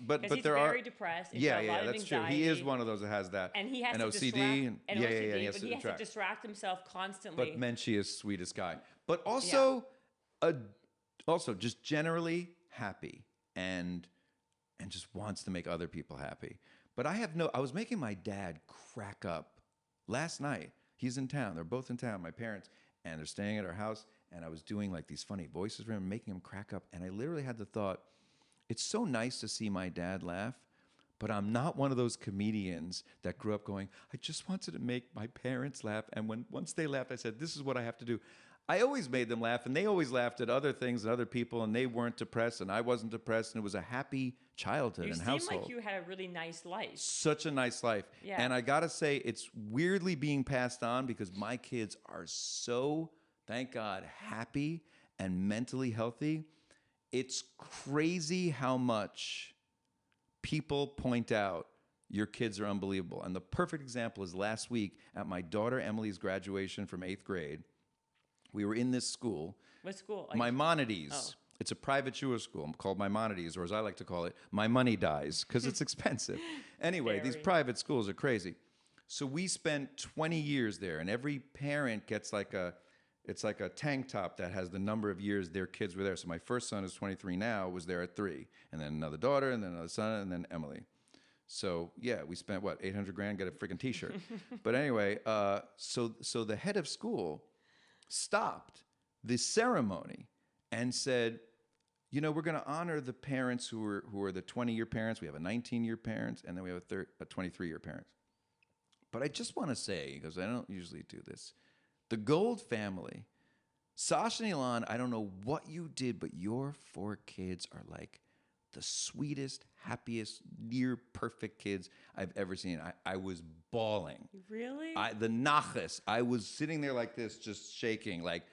but Because he's there very are depressed. He's yeah, got a lot of that's true. anxiety. He is one of those that has that. And he has and to OCD distract, and OCD, he has but to he has distract. to distract himself constantly. But Menchie is sweetest guy. But also also just generally happy and just wants to make other people happy. But I was making my dad crack up last night. He's in town. They're both in town, my parents, and they're staying at our house. and I was doing like these funny voices for him, making him crack up. And I literally had the thought, it's so nice to see my dad laugh, but I'm not one of those comedians that grew up going, I just wanted to make my parents laugh. And once they laughed, I said, this is what I have to do. I always made them laugh, and they always laughed at other things and other people, and they weren't depressed, and I wasn't depressed, and it was a happy childhood and household. You seem like you had a really nice life. Such a nice life. Yeah. And I got to say, it's weirdly being passed on because my kids are so, thank God, happy and mentally healthy. It's crazy how much people point out your kids are unbelievable. And the perfect example is last week at my daughter Emily's graduation from 8th grade. We were in this school. What school? Maimonides. Oh. It's a private Jewish school called Maimonides, or as I like to call it, My Money Dies, because it's expensive. Anyway, these private schools are crazy. So we spent 20 years there, and every parent gets it's like a tank top that has the number of years their kids were there. So my first son is 23 now, was there at 3, and then another daughter, and then another son, and then Emily. So yeah, we spent what, $800,000, get a freaking T-shirt. But anyway, so the head of school stopped the ceremony and said, you know, we're going to honor the parents who are the 20-year parents. We have a 19-year parents, and then we have a 23-year parents. But I just want to say, because I don't usually do this, the Gold family, Sasha and Elon, I don't know what you did, but your 4 kids are like the sweetest, happiest, near perfect kids I've ever seen. I was bawling. Really? The nachas. I was sitting there like this, just shaking, like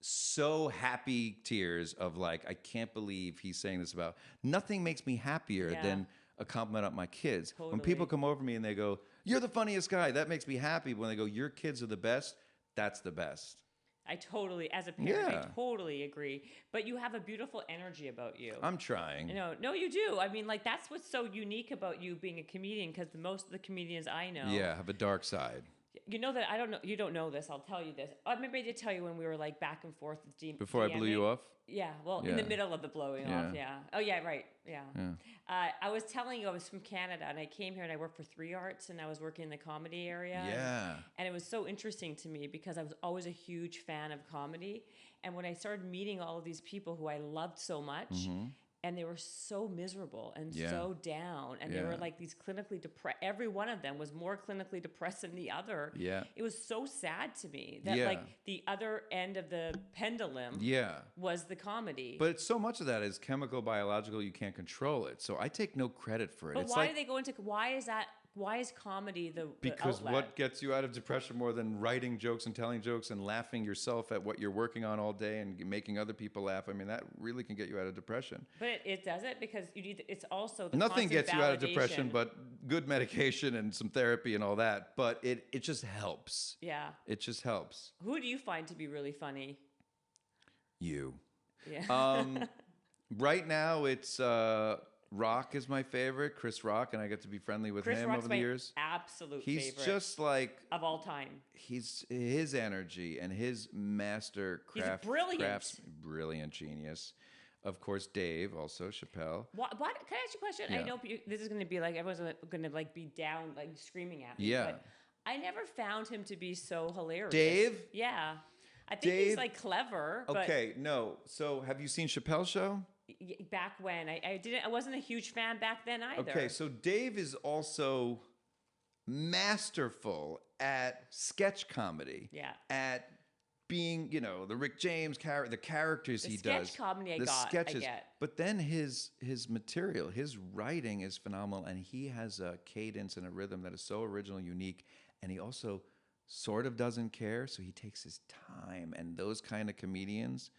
so happy tears of like, I can't believe he's saying this about. Nothing makes me happier than a compliment on my kids. Totally. When people come over to me and they go, you're the funniest guy, that makes me happy. When they go, your kids are the best, that's the best. I totally, as a parent, Yeah. I totally agree. But you have a beautiful energy about you. I'm trying. No, you do. I mean, like, that's what's so unique about you being a comedian, because most of the comedians I know. Yeah, have a dark side. You know that I don't know. You don't know this. I'll tell you this. Maybe I did tell you when we were like back and forth with Before I blew you off? Yeah. Well, in the Yeah. middle of the blowing Yeah. off. Yeah. Oh yeah. Right. Yeah. I was telling you I was from Canada, and I came here and I worked for 3 Arts, and I was working in the comedy area. Yeah. And it was so interesting to me because I was always a huge fan of comedy. And when I started meeting all of these people who I loved so much, and they were so miserable and so down, and they were like these clinically depressed. Every one of them was more clinically depressed than the other. Yeah. It was so sad to me that like the other end of the pendulum was the comedy. But so much of that is chemical, biological, you can't control it. So I take no credit for it. But It's why like, do they go into, why is comedy the because outlet? what gets you out of depression more than writing jokes and telling jokes and laughing yourself at what you're working on all day and making other people laugh? I mean, that really can get you out of depression. But it does it because you need. It's also the Nothing constant gets you out of validation. depression but good medication and some therapy and all that. But it just helps. Yeah. It just helps. Who do you find to be really funny? You. Yeah. Right now, it's Rock is my favorite, Chris Rock, and I get to be friendly with Chris him Rock's over my the years. absolute He's favorite just like of all time. his energy and his master He's craft. brilliant. Brilliant genius. Of course, Dave, also Chappelle. What? Can I ask you a question? Yeah. I know this is going to be like everyone's going to like be down, like screaming at me. Yeah. But I never found him to be so hilarious. Dave? Yeah. I think he's Dave? like clever. Okay, no. So, have you seen Chappelle's show? But back when I wasn't a huge fan back then either. Okay, so Dave is also masterful at sketch comedy. Yeah. At being, the Rick James character, the characters he does. sketch comedy I the got, I sketches. get. But then his material, his writing is phenomenal, and he has a cadence and a rhythm that is so original, unique, and he also sort of doesn't care, so he takes his time. And those kind of comedians,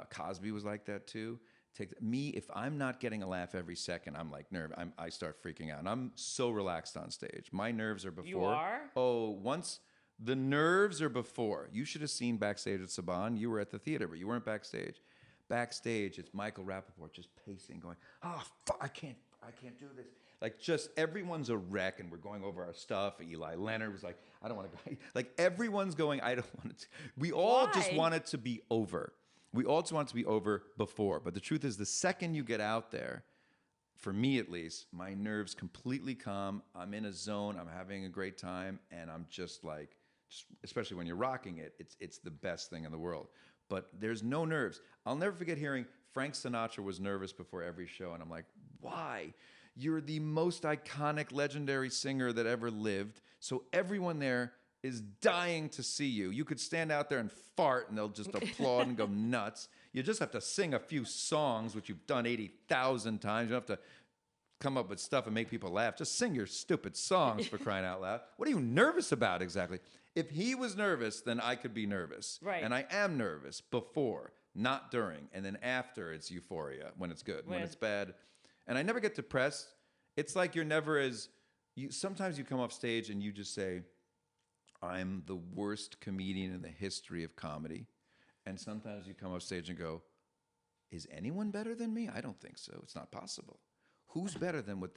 Cosby was like that too. If I'm not getting a laugh every second, I'm like I start freaking out. And I'm so relaxed on stage. My nerves are before. You are? Oh, once the nerves are before. You should have seen backstage at Saban. You were at the theater, but you weren't backstage. Backstage, it's Michael Rappaport just pacing, going, "Oh, fuck, I can't do this." Like, just everyone's a wreck, and we're going over our stuff. Eli Leonard was like, "I don't want to go." Like, everyone's going, "I don't want it to." We all just Why? want it to be over. We all just want it to be over before. But the truth is, the second you get out there, for me at least, my nerves completely calm. I'm in a zone. I'm having a great time, and I'm just like, especially when you're rocking it, it's the best thing in the world. but there's no nerves. I'll never forget hearing Frank Sinatra was nervous before every show, and I'm like, why? You're the most iconic, legendary singer that ever lived, so everyone there is dying to see you. You could stand out there and fart, and they'll just applaud and go nuts. You just have to sing a few songs, which you've done 80,000 times. You don't have to come up with stuff and make people laugh. Just sing your stupid songs, for crying out loud. What are you nervous about exactly? If he was nervous, then I could be nervous. Right. And I am nervous before, not during. And then after, it's euphoria when it's good. When it's bad. And I never get depressed. It's like you're never as... sometimes you come off stage and you just say, I'm the worst comedian in the history of comedy. And sometimes you come off stage and go, is anyone better than me? I don't think so. It's not possible. Who's better than what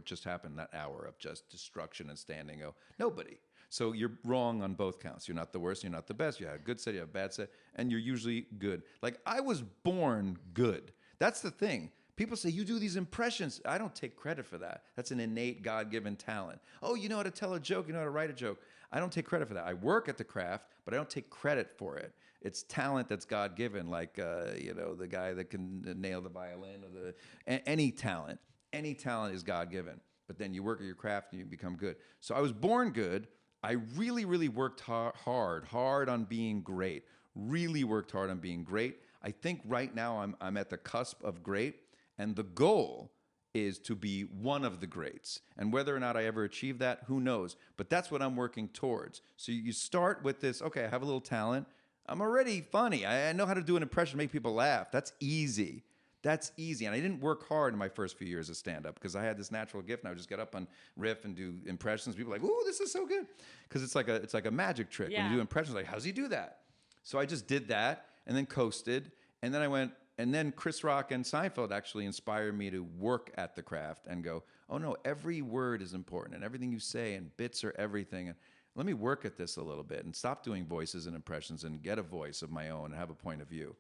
just happened, that hour of just destruction and standing? Oh, nobody. So you're wrong on both counts. You're not the worst, you're not the best. You have a good set, you have a bad set, and you're usually good. Like, I was born good. That's the thing. People say, you do these impressions. I don't take credit for that. That's an innate, God-given talent. Oh, you know how to tell a joke, you know how to write a joke. I don't take credit for that. I work at the craft, but I don't take credit for it. It's talent that's God-given, like, the guy that can nail the violin, or any talent. Any talent is God-given. But then you work at your craft and you become good. So I was born good. I really, really worked hard on being great. Really worked hard on being great. I think right now I'm at the cusp of great, and the goal is to be one of the greats. And whether or not I ever achieve that, who knows? But that's what I'm working towards. So you start with this, okay, I have a little talent. I'm already funny. I know how to do an impression, make people laugh. That's easy. That's easy. And I didn't work hard in my first few years of stand-up because I had this natural gift, and I would just get up on riff and do impressions. People are like, ooh, this is so good. Because it's like a magic trick. Yeah. When you do impressions, like, how's he do that? So I just did that and then coasted. And then I went, and then Chris Rock and Seinfeld actually inspired me to work at the craft and go, oh no, every word is important, and everything you say, and bits are everything. And let me work at this a little bit and stop doing voices and impressions and get a voice of my own and have a point of view.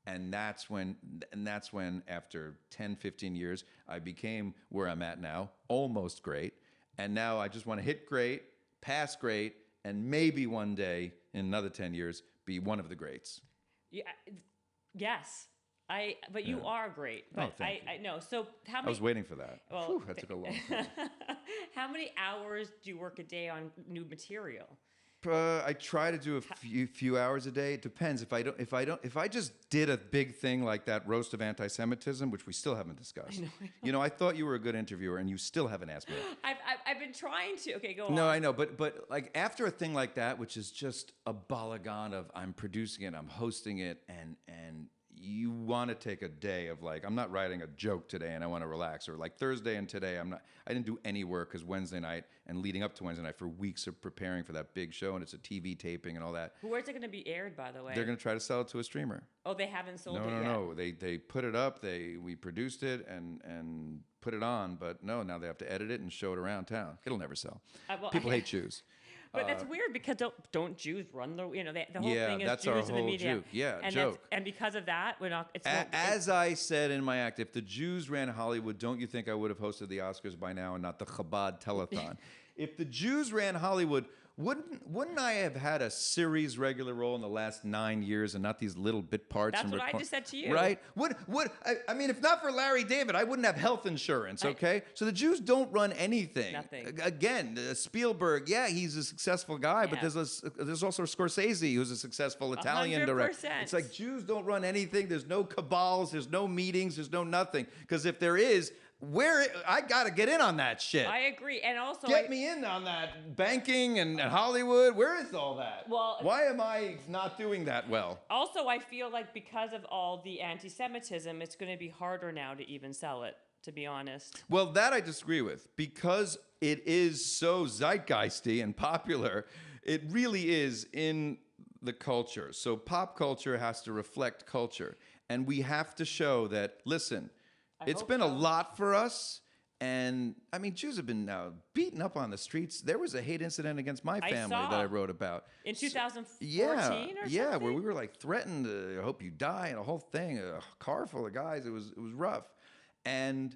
And that's when after 10, 15 years, I became where I'm at now, almost great. And now I just want to hit great, pass great, and maybe one day, in another 10 years, be one of the greats. Yeah, yes. But you are great. But I know. So how many? I was waiting for that. Well, Whew, that took a long time. How many hours do you work a day on new material? I try to do a few hours a day. It depends. If I just did a big thing like that roast of anti-Semitism, which we still haven't discussed. I thought you were a good interviewer, and you still haven't asked me that. I've been trying to. Okay, go on. No, I know, but like after a thing like that, which is just a balagan of I'm producing it, I'm hosting it, and you want to take a day of like, I'm not writing a joke today and I want to relax, or like Thursday and today I didn't do any work because Wednesday night and leading up to Wednesday night for weeks of preparing for that big show, and it's a TV taping and all that. Where's it going to be aired, by the way? They're going to try to sell it to a streamer. Oh, they haven't sold it yet? No. They put it up. We produced it and put it on, but no, now they have to edit it and show it around town. It'll never sell. People hate Jews. But that's weird because don't Jews run the whole thing is that's Jews our in the whole media. joke. Yeah, and joke. And because of that, we're not. As I said in my act, if the Jews ran Hollywood, don't you think I would have hosted the Oscars by now and not the Chabad telethon? If the Jews ran Hollywood, wouldn't I have had a series regular role in the last 9 years and not these little bit parts? That's what I just said to you. Right? I mean, if not for Larry David, I wouldn't have health insurance, okay? So the Jews don't run anything. Nothing. Again, Spielberg, yeah, he's a successful guy, but there's also Scorsese, who's a successful Italian director. It's like Jews don't run anything. There's no cabals, there's no meetings, there's no nothing. Because if there is, I gotta get in on that shit. I agree, and also get me in on that banking and Hollywood. Where is all that? Well, why am I not doing that well? Also, I feel like because of all the anti-Semitism, it's going to be harder now to even sell it. To be honest. Well, that I disagree with, because it is so zeitgeisty and popular. It really is in the culture. So pop culture has to reflect culture, and we have to show that. Listen. It's been a lot for us, and I mean, Jews have been now beaten up on the streets. There was a hate incident against my family that I wrote about in 2014 or something. Yeah, where we were like threatened to, I hope you die, and a whole thing, a car full of guys. It was rough, and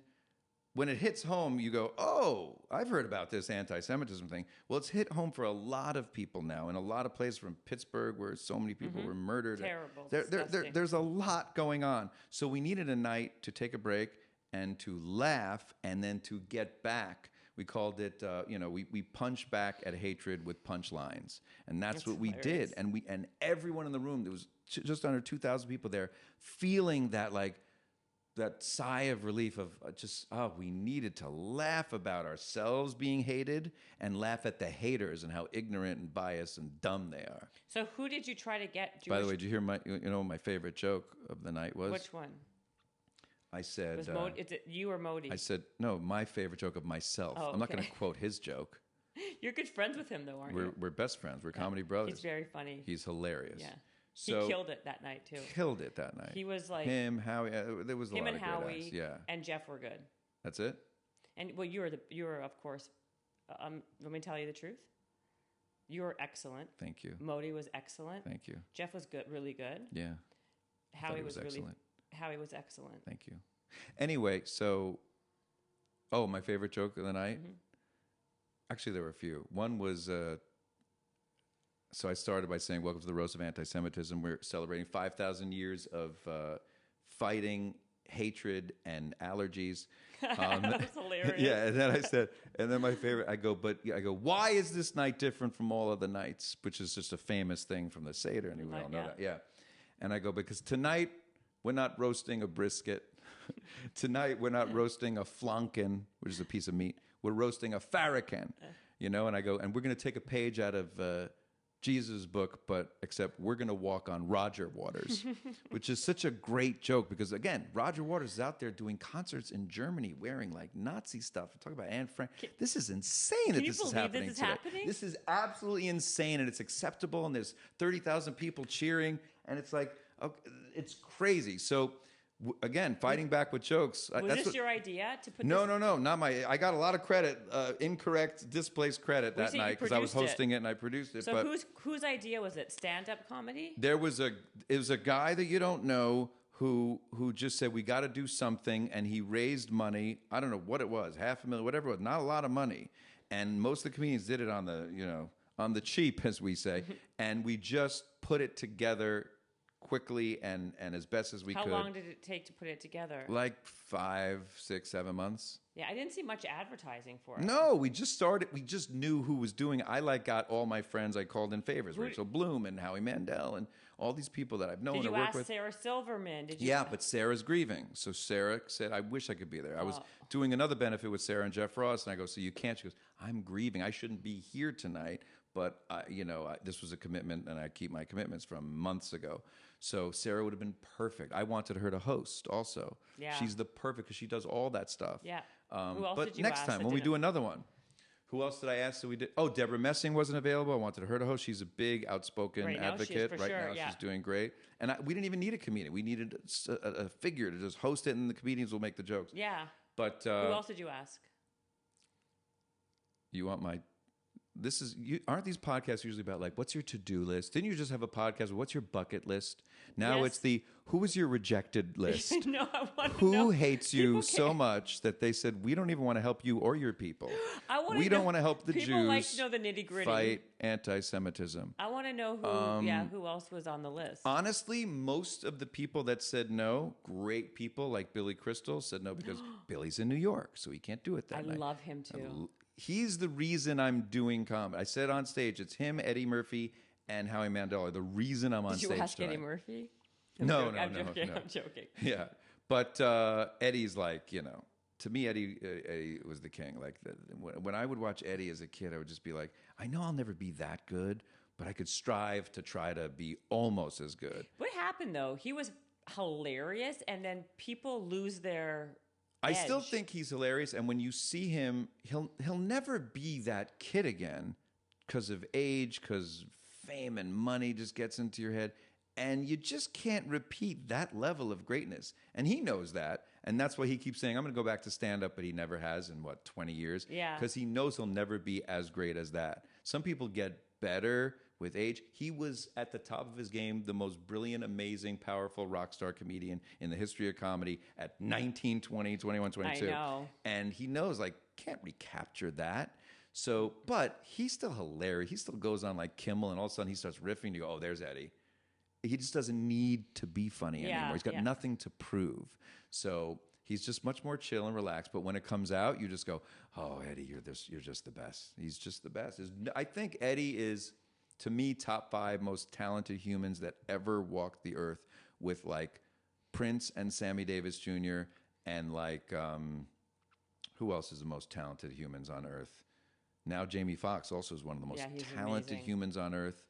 when it hits home, you go, oh, I've heard about this anti-Semitism thing. Well, it's hit home for a lot of people now, in a lot of places from Pittsburgh where so many people were murdered. Terrible. There's a lot going on. So we needed a night to take a break and to laugh and then to get back. We called it, we punch back at hatred with punchlines. And that's what we did. And everyone in the room, there was just under 2,000 people there, feeling that that sigh of relief of we needed to laugh about ourselves being hated and laugh at the haters and how ignorant and biased and dumb they are. So who did you try to get? By the way, did you hear my favorite joke of the night was? Which one? I said... Is it you or Modi? I said, no, my favorite joke of myself. Oh, I'm not going okay. to quote his joke. You're good friends with him, though, aren't you? We're best friends. We're comedy brothers. He's very funny. He's hilarious. Yeah. So, he killed it that night, too. Killed it that night. He was like... Him, Howie, there was a lot of great Howie acts. Yeah. and Jeff were good. That's it? And, well, you were of course... let me tell you the truth. You were excellent. Thank you. Modi was excellent. Thank you. Jeff was good, really good. Yeah. Howie was excellent. Howie was excellent. Thank you. Anyway, so... Oh, my favorite joke of the night? Mm-hmm. Actually, there were a few. One was... So I started by saying, welcome to the Roast of Anti-Semitism. We're celebrating 5,000 years of fighting, hatred, and allergies. That's hilarious. Yeah, and then I said, and then my favorite, I go, why is this night different from all other nights? Which is just a famous thing from the Seder, and we all know that. Yeah. And I go, because tonight, we're not roasting a brisket. Tonight, we're not roasting a flanken, which is a piece of meat. We're roasting a farrakhan, And I go, and we're going to take a page out of... Jesus' book, but except we're going to walk on Roger Waters, which is such a great joke because, again, Roger Waters is out there doing concerts in Germany wearing like Nazi stuff. Talk about Anne Frank. This is insane that this is happening today. Happening? This is absolutely insane, and it's acceptable, and there's 30,000 people cheering, and it's like, okay, it's crazy. So, again, fighting back with jokes. Was this your idea to put No, not my... I got a lot of credit, incorrect, displaced credit that night because I was hosting it and I produced it. So but whose idea was it? Stand-up comedy? it was a guy that you don't know who just said, we got to do something, and he raised money. I don't know what it was, $500,000, whatever it was, not a lot of money. And most of the comedians did it on the cheap, as we say, and we just put it together quickly and as best as we could. How long did it take to put it together? Like 5, 6, 7 months. Yeah, I didn't see much advertising for it. No, we just started. We just knew who was doing it. I got all my friends I called in favors. Rachel Bloom and Howie Mandel and all these people that I've known and worked with. Did you ask Sarah Silverman? Yeah, but Sarah's grieving. So Sarah said, I wish I could be there. I was doing another benefit with Sarah and Jeff Ross, and I go, so you can't? She goes, I'm grieving. I shouldn't be here tonight, but this was a commitment, and I keep my commitments from months ago. So Sarah would have been perfect. I wanted her to host also. Yeah. She's the perfect because she does all that stuff. Yeah. Who else but did you next ask time when we do another one, who else did I ask that we did? Oh, Deborah Messing wasn't available. I wanted her to host. She's a big, outspoken advocate. Right now, she's doing great. And we didn't even need a comedian. We needed a figure to just host it, and the comedians will make the jokes. Yeah. But who else did you ask? You want my... aren't these podcasts usually about like, what's your to-do list? Didn't you just have a podcast with what's your bucket list? Now it's who was your rejected list? No, I want to know. Who hates you so much that they said, we don't even want to help you or your people. We don't want to help the Jews. People like to know the nitty-gritty. Fight anti-Semitism. I want to know who else was on the list. Honestly, most of the people that said no, great people like Billy Crystal, said no because Billy's in New York, so he can't do it that night. I love him too. He's the reason I'm doing comedy. I said on stage, it's him, Eddie Murphy, and Howie Mandel are the reason I'm on stage. Did you ask tonight. Eddie Murphy? No. I'm joking. Yeah. But Eddie's like, to me, Eddie was the king. Like, when I would watch Eddie as a kid, I would just be like, I know I'll never be that good, but I could strive to try to be almost as good. What happened, though? He was hilarious, and then people lose their... I still think he's hilarious, and when you see him, he'll never be that kid again because of age, because fame and money just gets into your head, and you just can't repeat that level of greatness. And he knows that, and that's why he keeps saying, I'm going to go back to stand-up, but he never has in, 20 years? Yeah. Because he knows he'll never be as great as that. Some people get better with age. He was at the top of his game, the most brilliant, amazing, powerful rock star comedian in the history of comedy at 19, 20, 21, 22. I know. And he knows, like, can't recapture that. So, but he's still hilarious. He still goes on like Kimmel, and all of a sudden he starts riffing. You go, oh, there's Eddie. He just doesn't need to be funny anymore. He's got nothing to prove. So he's just much more chill and relaxed. But when it comes out, you just go, oh, Eddie, you're just the best. He's just the best. I think Eddie is, to me, top 5 most talented humans that ever walked the earth, with like Prince and Sammy Davis Jr. and like, who else is the most talented humans on earth? Now Jamie Foxx also is one of the most talented humans on earth.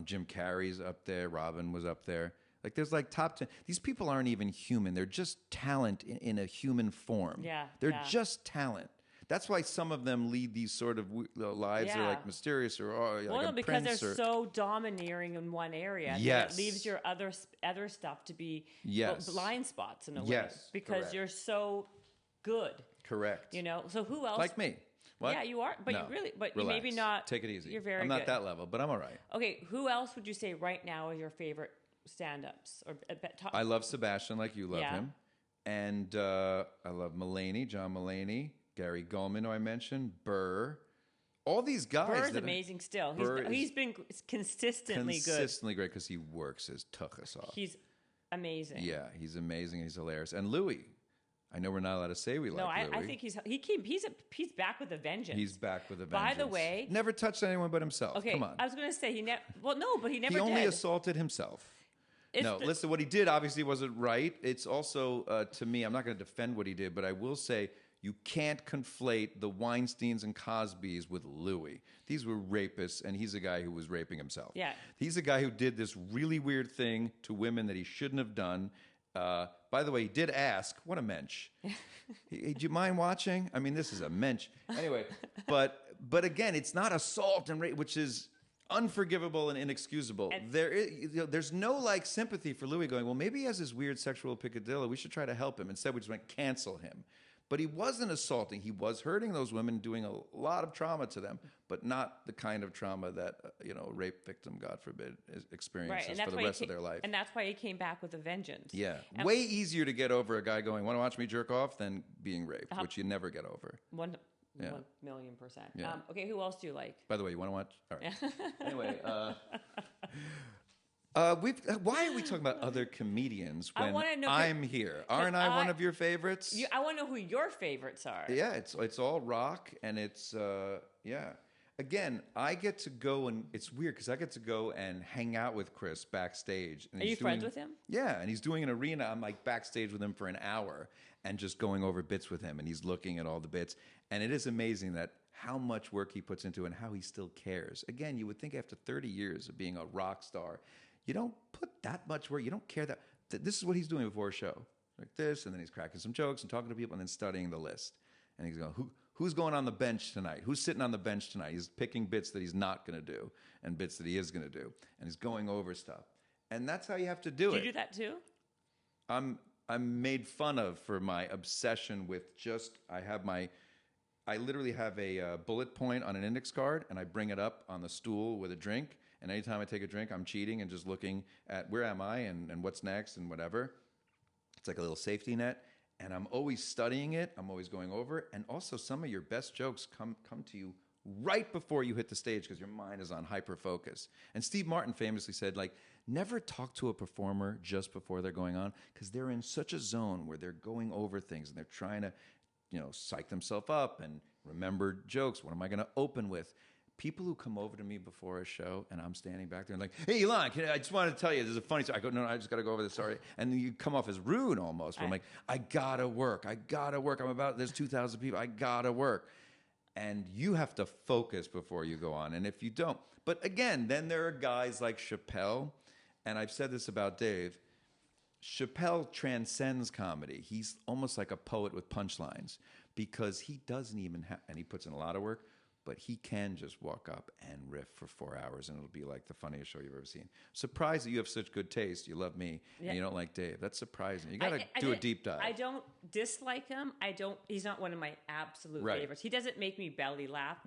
Jim Carrey's up there. Robin was up there. Like, there's like top 10. These people aren't even human. They're just talent in a human form. Yeah, They're just talent. That's why some of them lead these sort of lives that are like mysterious or like because they're so domineering in one area. Yes. It leaves your other stuff to be blind spots in a way. Yes. Because you're so good. Correct. You know, so who else? Like me. What? Yeah, you are, but No. you really, but Relax. maybe not. Take it easy. You're very I'm good. not that level, but I'm all right. Okay, who else would you say right now are your favorite stand-ups? Or I love Sebastian, like you love Yeah. him. And I love Mulaney, John Mulaney, Gary Gulman, who I mentioned, Burr. All these guys. Burr's amazing still. He's been consistently good. Consistently great because he works his tuchus off. He's amazing. Yeah, he's amazing. He's hilarious. And Louis. I know we're not allowed to say we like Louis. No, I think he's back with a vengeance. He's back with a By vengeance. the way, never touched anyone but himself. okay, Come on. I was going to say he never He only assaulted himself. Listen, what he did obviously wasn't right. It's also, to me, I'm not going to defend what he did, but I will say you can't conflate the Weinsteins and Cosbys with Louis. These were rapists, and he's a guy who was raping himself. Yeah. He's a guy who did this really weird thing to women that he shouldn't have done. By the way, he did ask, what a mensch. Hey, do you mind watching? I mean, this is a mensch. Anyway, but again, it's not assault and rape, which is unforgivable and inexcusable. There's no like sympathy for Louis going, well, maybe he has this weird sexual peccadillo. We should try to help him. Instead, we just went cancel him. But he wasn't assaulting. He was hurting those women, doing a lot of trauma to them, but not the kind of trauma that a rape victim, God forbid, experiences for the rest of their life. And that's why he came back with a vengeance. Yeah, way easier to get over a guy going, "Want to watch me jerk off?" than being raped, which you never get over. 1,000,000%. Yeah. Okay, who else do you like? By the way, you want to watch? All right. Anyway. Why are we talking about other comedians when I'm here? Aren't I one of your favorites? I want to know who your favorites are. Yeah, it's all rock, and it's Again, I get to go, and it's weird because I get to go and hang out with Chris backstage. And are you friends with him? Yeah, and he's doing an arena. I'm like backstage with him for an hour and just going over bits with him, and he's looking at all the bits, and it is amazing that how much work he puts into it and how he still cares. Again, you would think after 30 years of being a rock star, you don't put that much work. You don't care that this is what he's doing before a show, like this, and then he's cracking some jokes and talking to people, and then studying the list. And he's going, who's going on the bench tonight? Who's sitting on the bench tonight? He's picking bits that he's not going to do and bits that he is going to do, and he's going over stuff. And that's how you have to do it. Do you do that too? I'm made fun of for my obsession with I literally have a bullet point on an index card, and I bring it up on the stool with a drink. And anytime I take a drink, I'm cheating and just looking at where am I and what's next and whatever. It's like a little safety net. And I'm always studying it. I'm always going over it. And also, some of your best jokes come to you right before you hit the stage because your mind is on hyper focus. And Steve Martin famously said, like, never talk to a performer just before they're going on because they're in such a zone where they're going over things and they're trying to, psych themselves up and remember jokes. What am I going to open with? People who come over to me before a show and I'm standing back there and like, hey, Elon, I just wanted to tell you, there's a funny story. I go, no, I just got to go over this, sorry. And then you come off as rude almost. But I'm like, I got to work. There's 2,000 people. I got to work. And you have to focus before you go on. And if you don't, but again, then there are guys like Chappelle. And I've said this about Dave. Chappelle transcends comedy. He's almost like a poet with punchlines because he doesn't even have, and he puts in a lot of work, but he can just walk up and riff for 4 hours, and it'll be like the funniest show you've ever seen. Surprised that you have such good taste. You love me, and you don't like Dave. That's surprising. You got to do a deep dive. I don't dislike him. He's not one of my absolute favorites. He doesn't make me belly laugh.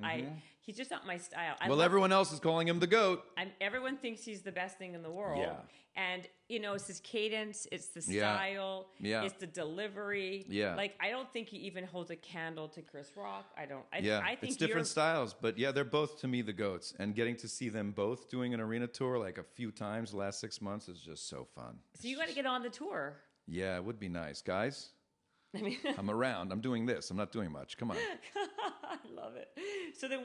He's just not my style. Everyone else is calling him the GOAT. Everyone thinks he's the best thing in the world. Yeah. And, it's his cadence, it's the style, it's the delivery. Yeah. Like, I don't think he even holds a candle to Chris Rock. I think it's different styles, but they're both, to me, the GOATs. And getting to see them both doing an arena tour like a few times the last 6 months is just so fun. So you got to get on the tour. Yeah, it would be nice. Guys, I'm around. I'm doing this. I'm not doing much. Come on. I love it. So then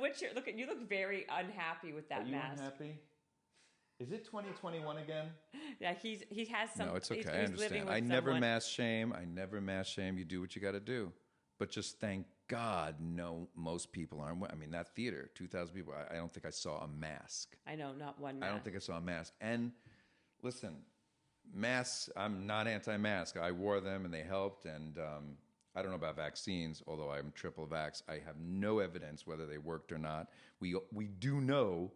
you look very unhappy with that mask. Are you unhappy? Is it 2021 again? Yeah, he has some. No, it's okay. He's I understand. I never mask shame. You do what you got to do. But just thank God, no, most people aren't. I mean, that theater, 2,000 people, I don't think I saw a mask. I know, not one mask. I don't think I saw a mask. And listen, masks, I'm not anti-mask. I wore them and they helped. And I don't know about vaccines, although I'm triple vax. I have no evidence whether they worked or not. We do know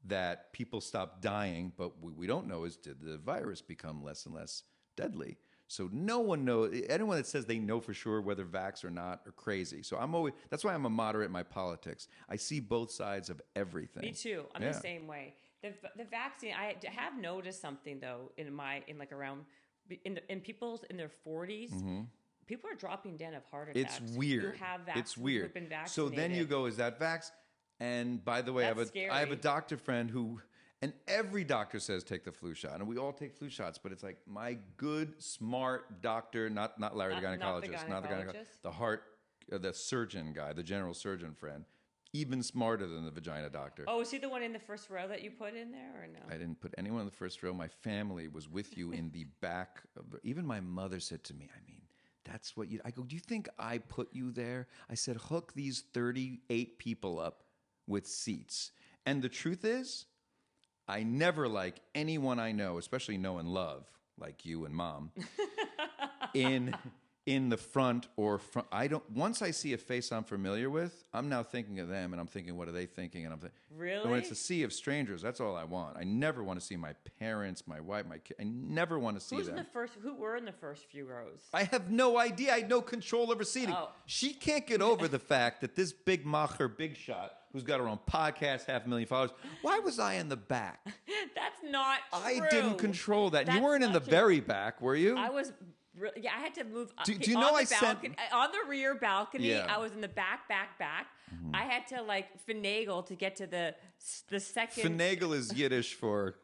that people stopped dying, but what we don't know is, did the virus become less and less deadly? So no one knows. Anyone that says they know for sure whether vax or not are crazy. So that's why I'm a moderate in my politics. I see both sides of everything. Me too. I'm the same way. The vaccine, I have noticed something though in people in their 40s. Mm-hmm. People are dropping dead of heart attacks. It's weird. Who have vaccinated. It's weird. Been vaccinated. So then you go, is that vax? And by the way, I have a doctor friend who, and every doctor says take the flu shot, and we all take flu shots. But it's like my good, smart doctor, not Larry the gynecologist, not the gynecologist, the surgeon guy, the general surgeon friend, even smarter than the vagina doctor. Oh, was he the one in the first row that you put in there, or no? I didn't put anyone in the first row. My family was with you in the back. Even my mother said to me, that's what I go, do you think I put you there? I said, hook these 38 people up with seats. And the truth is, I never like anyone I know, especially know and love, like you and Mom, in the front or front. Once I see a face I'm familiar with, I'm now thinking of them, and I'm thinking, what are they thinking? And I'm thinking, really? And when it's a sea of strangers, that's all I want. I never want to see my parents, my wife, my kids. I never want to see them. Who were in the first few rows? I have no idea. I had no control over seating. Oh. She can't get over the fact that this big macher, big shot, who's got her own podcast, 500,000 followers. Why was I in the back? That's not true. I didn't control that. That's you weren't in the very back, were you? I was. Yeah, I had to move. Do you know I balcony, on the rear balcony? Yeah. I was in the back. Mm-hmm. I had to finagle to get to the second. Finagle is Yiddish for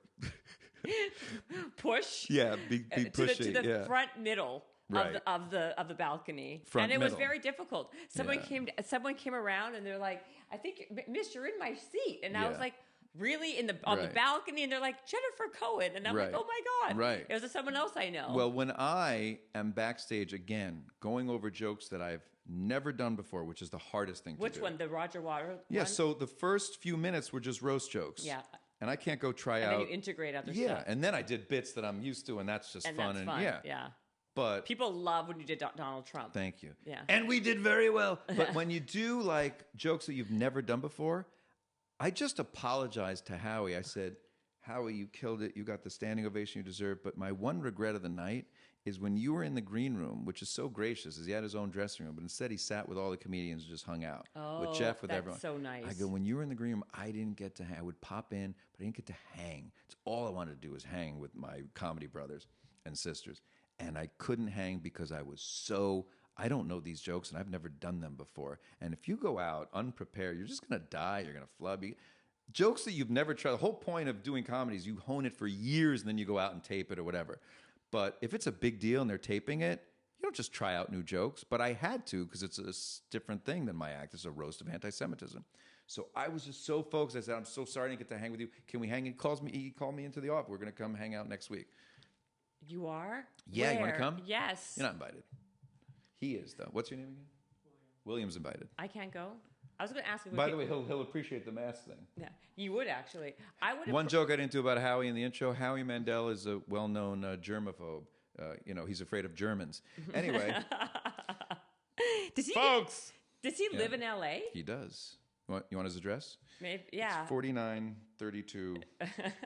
push. Yeah, be pushy. To the front middle. Right. of the balcony, and it was very difficult. Someone came around, and they're like, "I think, Miss, you're in my seat," and I was like, "Really?" On the balcony, and they're like, "Jennifer Cohen," and I'm like, "Oh my God!" Right. It was someone else I know. Well, when I am backstage again, going over jokes that I've never done before, which is the hardest thing to do. Which one? The Roger Waters? Yeah. So the first few minutes were just roast jokes. Yeah. And I can't go try out. And then you integrate other stuff. Yeah, and then I did bits that I'm used to, and that's just fun. That's fun. Yeah. But people love when you did Donald Trump. Thank you. Yeah. And we did very well. But when you do jokes that you've never done before, I just apologized to Howie. I said, Howie, you killed it. You got the standing ovation you deserve. But my one regret of the night is when you were in the green room, which is so gracious, is he had his own dressing room, but instead he sat with all the comedians and just hung out with Jeff, with everyone. So nice. I go, when you were in the green room, I didn't get to hang. I would pop in, but I didn't get to hang. It's all I wanted to do was hang with my comedy brothers and sisters. And I couldn't hang because I don't know these jokes and I've never done them before. And if you go out unprepared, you're just going to die. You're going to flub. Jokes that you've never tried. The whole point of doing comedy is you hone it for years and then you go out and tape it or whatever. But if it's a big deal and they're taping it, you don't just try out new jokes. But I had to because it's a different thing than my act. It's a roast of anti-Semitism. So I was just so focused. I said, I'm so sorry I didn't get to hang with you. Can we hang? He called me into the office. We're going to come hang out next week. You are? Yeah, Where? You want to come? Yes. You're not invited. He is, though. What's your name again? William's invited. I can't go. I was going to ask him. By the way, he'll appreciate the mask thing. Yeah, you would actually. I would. One joke I didn't do about Howie in the intro. Howie Mandel is a well-known germaphobe. He's afraid of Germans. Anyway, does he folks. Does he live in L.A.? He does. You want his address? Maybe, yeah. It's 4932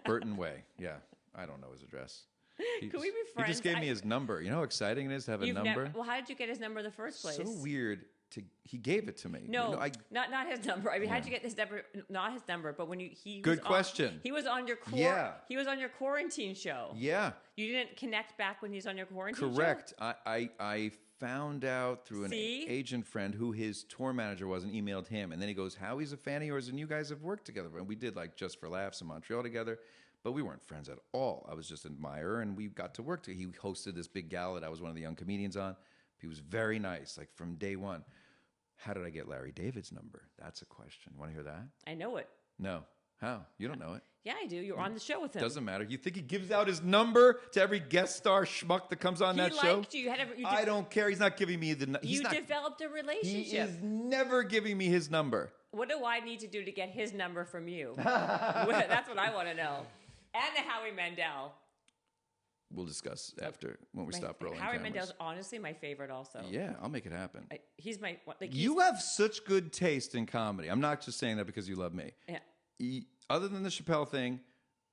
Burton Way. Yeah, I don't know his address. Could we be friends? He just gave me his number. You know how exciting it is to have a number? Well, how did you get his number in the first place? So weird. He gave it to me. No, not his number. I mean, how'd you get his number? Not his number, but when Good question. He was on your He was on your quarantine show. Yeah. You didn't connect back when he's on your quarantine Correct. show? I found out through an agent friend who his tour manager was and emailed him. And then he goes, Howie's a fan of yours and you guys have worked together. And we did like Just for Laughs in Montreal together. But we weren't friends at all. I was just an admirer and we got to work together. He hosted this big gala that I was one of the young comedians on. He was very nice, like from day one. How did I get Larry David's number? That's a question. Want to hear that? I know it. No. How? You don't know it. Yeah, I do. You're on the show with him. Doesn't matter. You think he gives out his number to every guest star schmuck that comes on that show? He liked you. I don't care. He's not giving me the number. You developed a relationship. He is never giving me his number. What do I need to do to get his number from you? That's what I want to know. And the Howie Mandel. We'll discuss after when we stop rolling Howie cameras. Mandel's honestly my favorite also. Yeah, I'll make it happen. He's my... you have such good taste in comedy. I'm not just saying that because you love me. Yeah. Other than the Chappelle thing,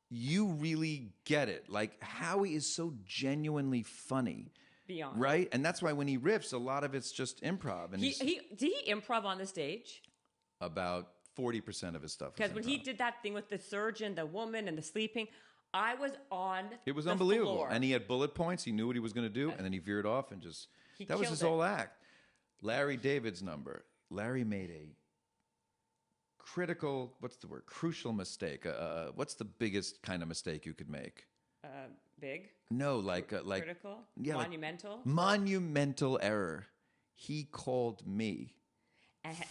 you really get it. Like, Howie is so genuinely funny. Beyond. Right? And that's why when he riffs, a lot of it's just improv. And did he improv on the stage? About 40% of his stuff. Because when he did that thing with the surgeon, the woman, and the sleeping... I was on It was unbelievable. Floor. And he had bullet points. He knew what he was going to do. And then he veered off and just... That was his whole act. Larry David's number. Larry made a critical... What's the word? Crucial mistake. What's the biggest kind of mistake you could make? Big? No, like... critical? Yeah, monumental? Monumental error. He called me.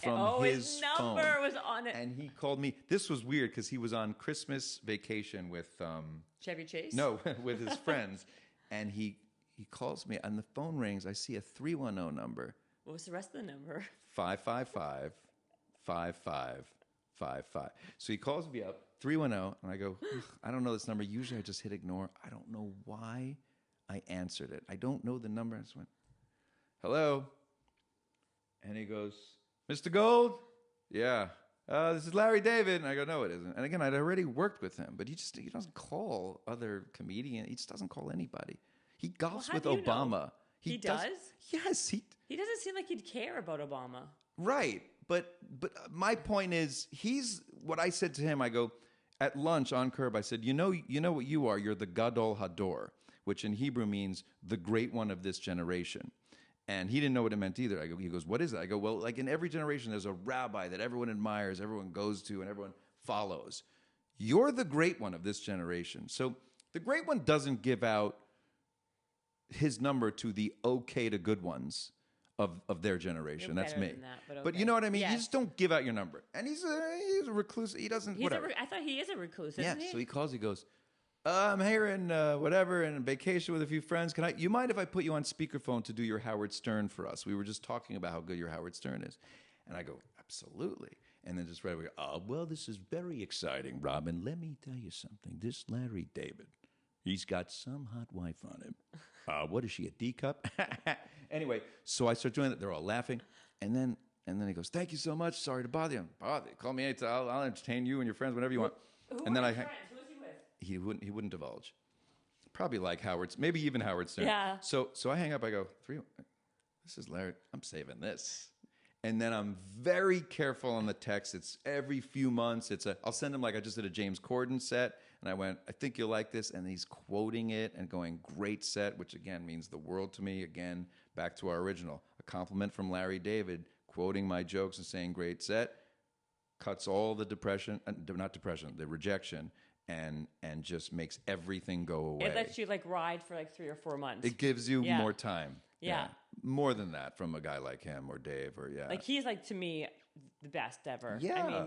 From his number phone. Was on it. And he called me. This was weird because he was on Christmas vacation with... Chevy Chase? No, with his friends. And he calls me and the phone rings. I see a 310 number. What was the rest of the number? 555-5555. So he calls me up, 310, and I go, I don't know this number. Usually I just hit ignore. I don't know why I answered it. I don't know the number. I just went, hello? And he goes... Mr. Gold? Yeah. This is Larry David. And I go, no, it isn't. And again, I'd already worked with him, but he doesn't call other comedians. He just doesn't call anybody. He golfs with Obama. Know? He does? Yes. He doesn't seem like he'd care about Obama. Right. But my point is, what I said to him, I go, at lunch on Curb, I said, you know what you are? You're the Gadol Hador, which in Hebrew means the great one of this generation. And he didn't know what it meant either. He goes, what is that? I go, well, like in every generation, there's a rabbi that everyone admires, everyone goes to, and everyone follows. You're the great one of this generation. So the great one doesn't give out his number to the okay to good ones of their generation. You're That's me. But you know what I mean? Yes. You just don't give out your number. And he's a recluse. He doesn't, whatever. I thought he is a recluse, isn't he? So he calls, he goes... I'm here in whatever, and vacation with a few friends. You mind if I put you on speakerphone to do your Howard Stern for us? We were just talking about how good your Howard Stern is. And I go, absolutely. And then just right away, well, this is very exciting, Robin. Let me tell you something. This Larry David, he's got some hot wife on him. What is she, a D cup? Anyway, so I start doing that. They're all laughing. And then he goes, thank you so much. Sorry to bother you. Call me anytime. I'll entertain you and your friends whenever you want. Who and then I friends? He wouldn't divulge. Probably like Howard's, maybe even Howard Stern. Yeah. So I hang up. I go, this is Larry. I'm saving this. And then I'm very careful on the text. It's every few months. I'll send him like I just did a James Corden set. And I went, I think you'll like this. And he's quoting it and going, great set, which again means the world to me. Again, back to our original. A compliment from Larry David, quoting my jokes and saying great set, cuts all the the rejection. And just makes everything go away. It lets you like ride for like 3 or 4 months. It gives you more time. Yeah. More than that from a guy like him or Dave or Like he's like, to me, the best ever. Yeah.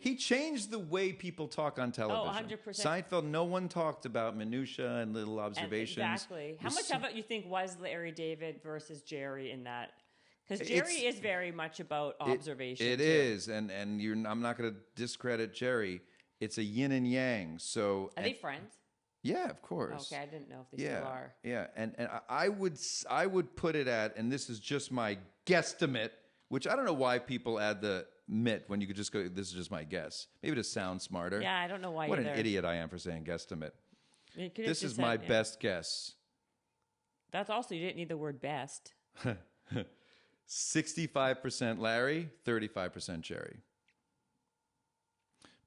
He changed the way people talk on television. 100%. Seinfeld, no one talked about minutia and little observations. Exactly. How much of it you think was Larry David versus Jerry in that? Because Jerry is very much about observation. It is. And I'm not going to discredit Jerry. It's a yin and yang. So are they friends? Yeah, of course. Okay, I didn't know if they still are. Yeah, and I would put it at, and this is just my guesstimate, which I don't know why people add the guesstimate when you could just go, this is just my guess. Maybe to sound smarter. Yeah, I don't know why What either. an idiot I am for saying guesstimate. You could've This just is said, my best guess. That's also, you didn't need the word best. 65% Larry, 35% Jerry.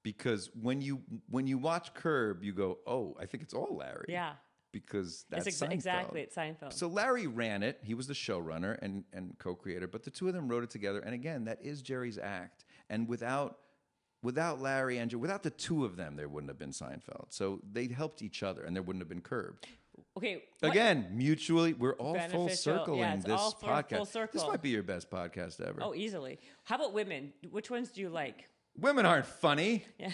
Because when you watch Curb, you go, oh, I think it's all Larry. Yeah. Because that's Seinfeld. Exactly, it's Seinfeld. So Larry ran it. He was the showrunner and co-creator, but the two of them wrote it together. And again, that is Jerry's act. And without Larry and Jerry, without the two of them, there wouldn't have been Seinfeld. So they helped each other, and there wouldn't have been Curb. Okay. Again, mutually, we're all full Beneficial. circling Yeah, it's this all podcast. full circle. This might be your best podcast ever. Oh, easily. How about women? Which ones do you like? Women aren't funny. Yeah.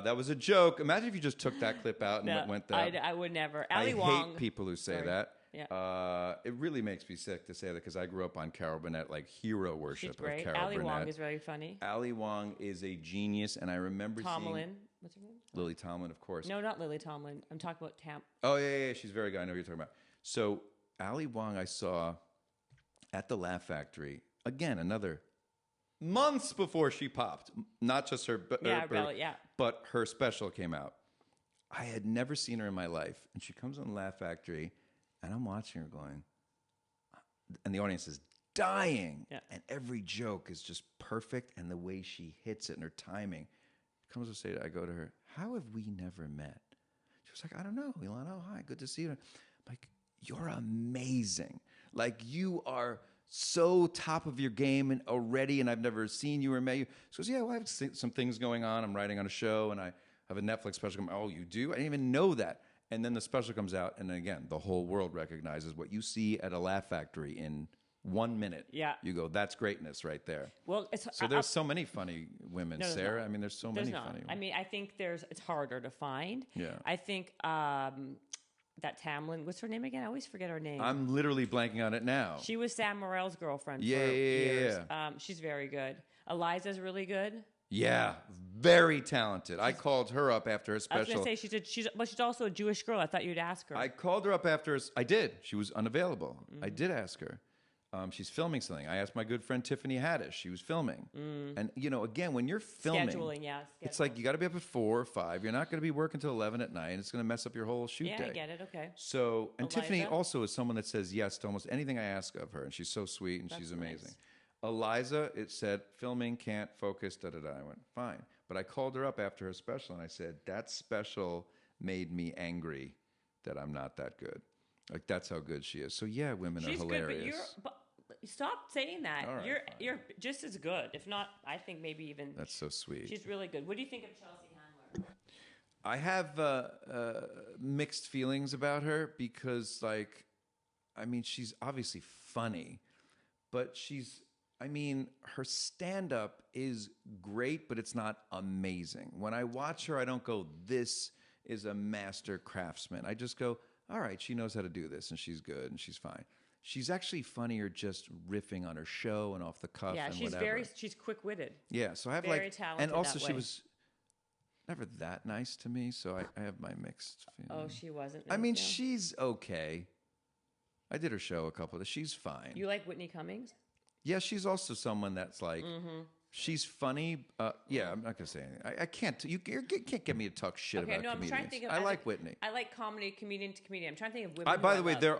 That was a joke. Imagine if you just took that clip out and No, went that. I would never. I Ali Wong. hate people who say Sorry. that. Yeah. It really makes me sick to say that because I grew up on Carol Burnett, like hero worship She's great. of Carol Ali Burnett. Wong is very funny. Ali Wong is a genius, and I remember seeing Tomlin. What's her name? Lily Tomlin, of course. No, not Lily Tomlin. I'm talking about Tam. Oh yeah, she's very good. I know what you're talking about. So Ali Wong, I saw at the Laugh Factory again. Another months before she popped, not just her, but her special came out. I had never seen her in my life, and she comes on the Laugh Factory, and I'm watching her going, and the audience is dying, and every joke is just perfect, and the way she hits it and her timing. Comes to say, I go to her, how have we never met? She was like, I don't know, Elon. Oh, hi, good to see you. I'm like, you're amazing. Like, you are so top of your game and already, and I've never seen you or met you. She goes, yeah, well, I have some things going on. I'm writing on a show, and I have a Netflix special. Oh, you do? I didn't even know that. And then the special comes out, and then again, the whole world recognizes what you see at a Laugh Factory in 1 minute. Yeah. You go, that's greatness right there. Well, so there's so many funny women, No, Sarah. not. I mean, there's so There's many not. funny women. I mean, I think it's harder to find. Yeah. I think that Tamlin, what's her name again? I always forget her name. I'm literally blanking on it now. She was Sam Morrill's girlfriend for Yeah. years. She's very good. Eliza's really good. Yeah, very talented. I called her up after her special. I was going to say she's also a Jewish girl. I thought you'd ask her. I called her up after I did. She was unavailable. I did ask her. She's filming something. I asked my good friend Tiffany Haddish. She was filming. And, again, when you're filming, Scheduling, yeah. It's like you got to be up at 4 or 5. You're not going to be working until 11 at night. It's going to mess up your whole shoot day. Yeah, I get it. Okay. So, and Eliza? Tiffany also is someone that says yes to almost anything I ask of her. And she's so sweet and she's amazing. Nice. Eliza, it said, filming, can't focus, da-da-da. I went, fine. But I called her up after her special and I said, that special made me angry that I'm not that good. Like, that's how good she is. So, yeah, women She's are hilarious. good, but stop saying that. All right, you're just as good. If not, I think maybe even. That's so sweet. She's really good. What do you think of Chelsea Handler? I have mixed feelings about her because, she's obviously funny, but her stand-up is great, but it's not amazing. When I watch her, I don't go, this is a master craftsman. I just go, all right, she knows how to do this, and she's good, and she's fine. She's actually funnier just riffing on her show and off the cuff and whatever. She's quick-witted. Yeah, so I have very talented and also that she way. was never that nice to me, so I have my mixed feelings. Oh, she wasn't. I mean, no. she's okay. I did her show a couple of. She's fine. You like Whitney Cummings? Yeah, she's also someone that's like, she's funny. Yeah, I'm not gonna say anything. I can't. You can't get me to talk shit about I'm comedians. trying to think of. I like Whitney. I like comedy, comedian to comedian. I'm trying to think of women. By the way, there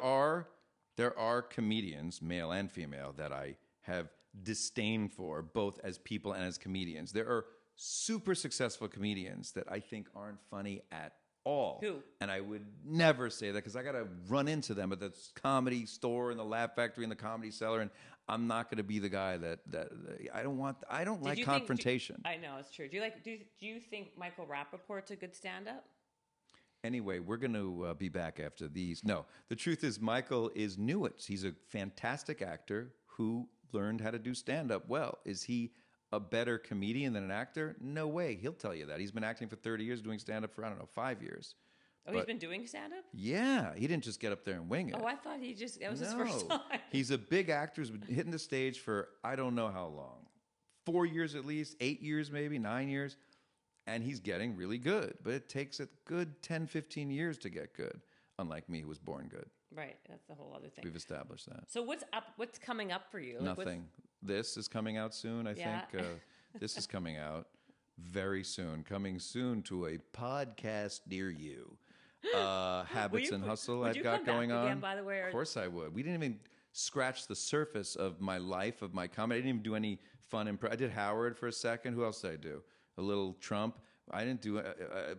are comedians, male and female, that I have disdain for, both as people and as comedians. There are super successful comedians that I think aren't funny at all. Who? And I would never say that because I got to run into them at the comedy store and the Laugh Factory and the Comedy Cellar, and I'm not going to be the guy that I don't want. I don't like confrontation. I know it's true. Do you think Michael Rappaport's a good stand-up? Anyway, we're going to be back after these. No, the truth is Michael is Newitz. He's a fantastic actor who learned how to do stand-up well. Is he a better comedian than an actor? No way. He'll tell you that. He's been acting for 30 years, doing stand-up for, 5 years. Oh, he's been doing stand-up? Yeah. He didn't just get up there and wing it. Oh, I thought that was his first time. He's a big actor who's been hitting the stage for I don't know how long. 4 years at least, 8 years maybe, 9 years. And he's getting really good. But it takes a good 10, 15 years to get good, unlike me who was born good. Right. That's the whole other thing. We've established that. So what's up? What's coming up for you? Nothing. This is coming out soon, I think. This is coming out very soon. Coming soon to a podcast near you. Habits and Hustle would I've you got come back going on. again, by the way, or- Of course I would. We didn't even scratch the surface of my life, of my comedy. I didn't even do any fun I did Howard for a second. Who else did I do? A little Trump. I didn't do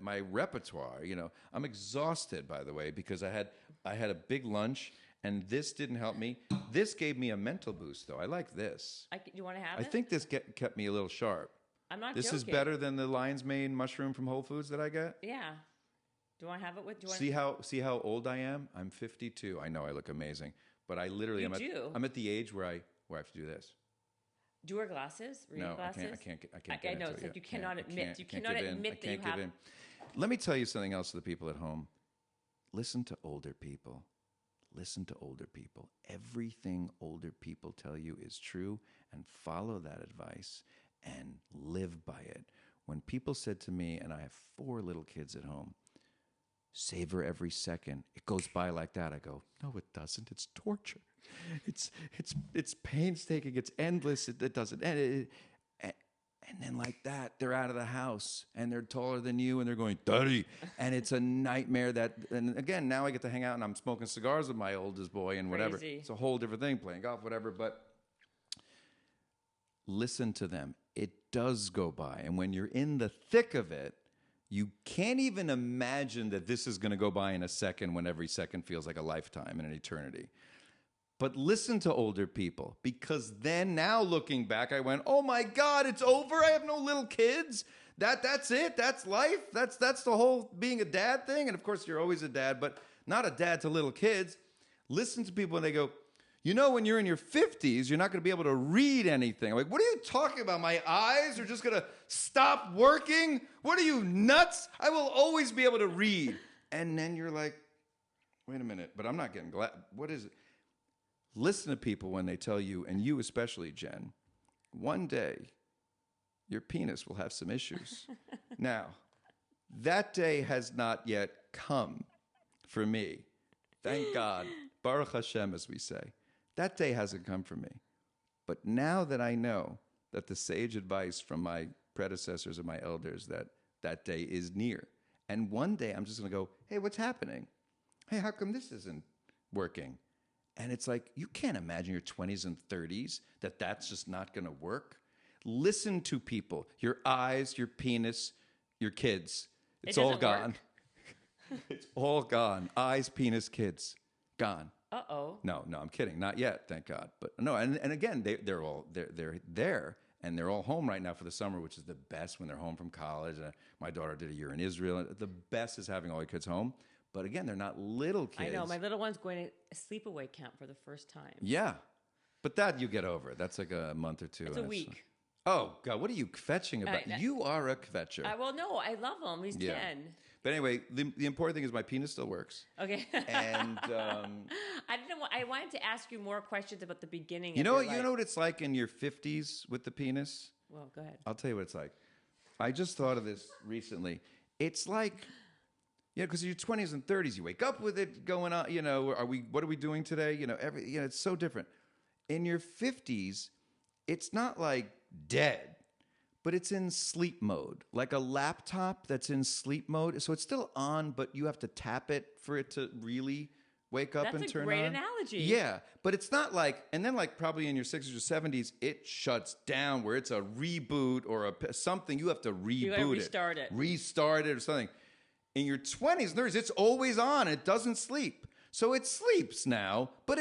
my repertoire. You know, I'm exhausted, by the way, because I had a big lunch, and this didn't help me. This gave me a mental boost, though. I like this. You want to have I it? think this kept me a little sharp. I'm not This joking. is better than the lion's mane mushroom from Whole Foods that I get. Yeah. Do you want to have it with? Do you See how old I am? I'm 52. I know I look amazing, but I literally I'm at the age where I have to do this. Do you wear glasses? Reading No, glasses? I can't get I know into it's it like you yet. cannot admit. You cannot admit that you have. In. Let me tell you something else to the people at home. Listen to older people. Listen to older people. Everything older people tell you is true, and follow that advice and live by it. When people said to me, and I have 4 little kids at home, savor every second. It goes by like that. I go, no, it doesn't. It's torture. It's painstaking. It's endless. It doesn't end. And then like that, they're out of the house and they're taller than you and they're going, Daddy. And it's a nightmare and again, now I get to hang out and I'm smoking cigars with my oldest boy and whatever. Crazy. It's a whole different thing, playing golf, whatever. But listen to them. It does go by. And when you're in the thick of it, you can't even imagine that this is going to go by in a second when every second feels like a lifetime and an eternity. But listen to older people, because then now looking back, I went, oh my God, it's over. I have no little kids. That's it. That's life. That's the whole being a dad thing. And of course, you're always a dad, but not a dad to little kids. Listen to people when they go, you know, when you're in your 50s, you're not going to be able to read anything. I'm like, what are you talking about? My eyes are just going to stop working? What are you, nuts? I will always be able to read. And then you're like, wait a minute, but I'm not getting glad. What is it? Listen to people when they tell you, and you especially, Jen, one day your penis will have some issues. Now, that day has not yet come for me. Thank God. Baruch Hashem, as we say. That day hasn't come for me. But now that I know that the sage advice from my predecessors and my elders that day is near, and one day I'm just going to go, hey, what's happening? Hey, how come this isn't working? And it's like, you can't imagine your 20s and 30s that's just not going to work. Listen to people, your eyes, your penis, your kids. It's all gone. It's all gone. Eyes, penis, kids, gone. Uh-oh. No, I'm kidding. Not yet, thank God. But no, and again, they're there, and they're all home right now for the summer, which is the best when they're home from college. My daughter did a year in Israel. The best is having all your kids home. But again, they're not little kids. I know. My little one's going to a sleepaway camp for the first time. Yeah. But that you get over. That's like a month or two. It's a week. Oh, God, what are you kvetching about? You are a kvetcher. Well, no, I love him. He's 10. But anyway, the important thing is my penis still works. Okay. And I wanted to ask you more questions about the beginning. You know what it's like in your 50s with the penis? Well, go ahead. I'll tell you what it's like. I just thought of this recently. It's like, because in your 20s and 30s, you wake up with it going on. You know, what are we doing today? You know, it's so different. In your 50s, it's not like dead, but it's in sleep mode, like a laptop that's in sleep mode. So it's still on, but you have to tap it for it to really wake up and turn on. That's a great analogy. Yeah, but it's not like, and then like probably in your 60s or 70s, it shuts down where it's a reboot or something. You have to reboot restart it or something. In your 20s and 30s, it's always on. It doesn't sleep. So it sleeps now, but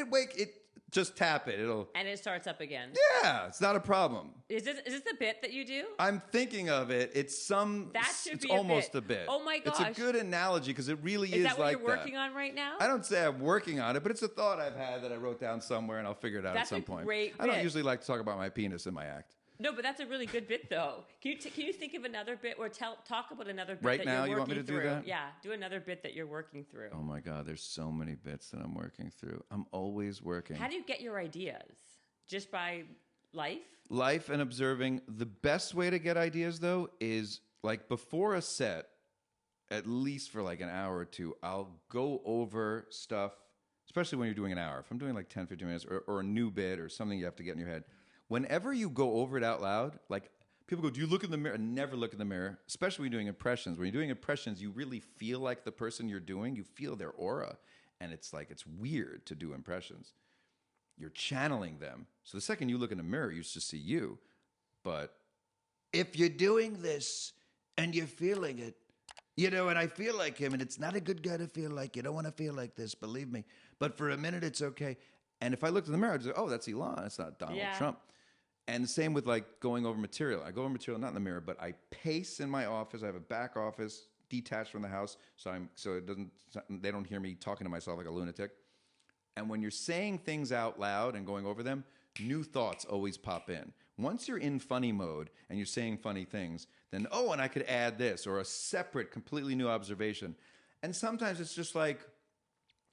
just tap it. And it starts up again. Yeah, it's not a problem. Is this the bit that you do? I'm thinking of it. It's almost a bit. Oh my gosh. It's a good analogy because it really is like that. Is that what you're working on right now? I don't say I'm working on it, but it's a thought I've had that I wrote down somewhere and I'll figure it out at some point. That's a great bit. I don't usually like to talk about my penis in my act. No, but that's a really good bit, though. Can you think of another bit or talk about another bit right that now, you're working you want me to through? do that? Yeah, do another bit that you're working through. Oh my God, there's so many bits that I'm working through. I'm always working. How do you get your ideas? Just by life? Life and observing. The best way to get ideas, though, is like before a set, at least for like an hour or two, I'll go over stuff, especially when you're doing an hour. If I'm doing like 10, 15 minutes or a new bit or something you have to get in your head, whenever you go over it out loud, like People go, do you look in the mirror? Never look in the mirror, especially when you're doing impressions. When you're doing impressions, you really feel like the person you're doing. You feel their aura. And it's like, it's weird to do impressions. You're channeling them. So the second you look in the mirror, you just see you. But if you're doing this and you're feeling it, and I feel like him, and it's not a good guy to feel like. You don't want to feel like this, believe me. But for a minute, it's okay. And if I looked in the mirror, I'd say, oh, that's Elon. It's not Donald Trump. And the same with like going over material. I go over material not in the mirror, but I pace in my office. I have a back office detached from the house, they don't hear me talking to myself like a lunatic. And when you're saying things out loud and going over them, new thoughts always pop in. Once you're in funny mode and you're saying funny things, then, and I could add this or a separate, completely new observation. And sometimes it's just like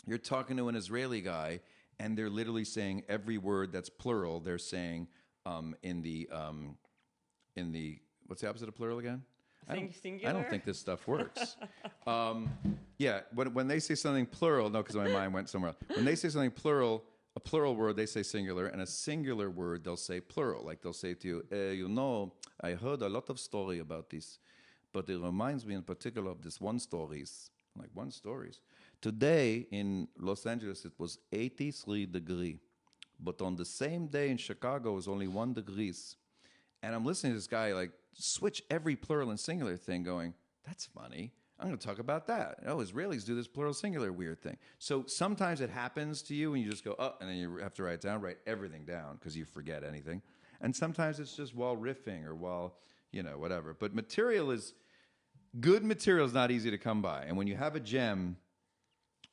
you're talking to an Israeli guy and they're literally saying every word that's plural, they're saying in the what's the opposite of plural again? Singular? I don't think this stuff works. When they say something plural, no, because my mind went somewhere else. When they say something plural, a plural word, they say singular, and a singular word, they'll say plural. Like they'll say to you, I heard a lot of story about this, but it reminds me in particular of this one stories. I'm like, one stories? Today in Los Angeles, it was 83 degrees, but on the same day in Chicago, it was only 1 degree. And I'm listening to this guy like switch every plural and singular thing going, that's funny. I'm going to talk about that. Israelis do this plural singular weird thing. So sometimes it happens to you and you just go, and then you have to write everything down because you forget anything. And sometimes it's just while riffing or while, whatever. But good material is not easy to come by. And when you have a gem,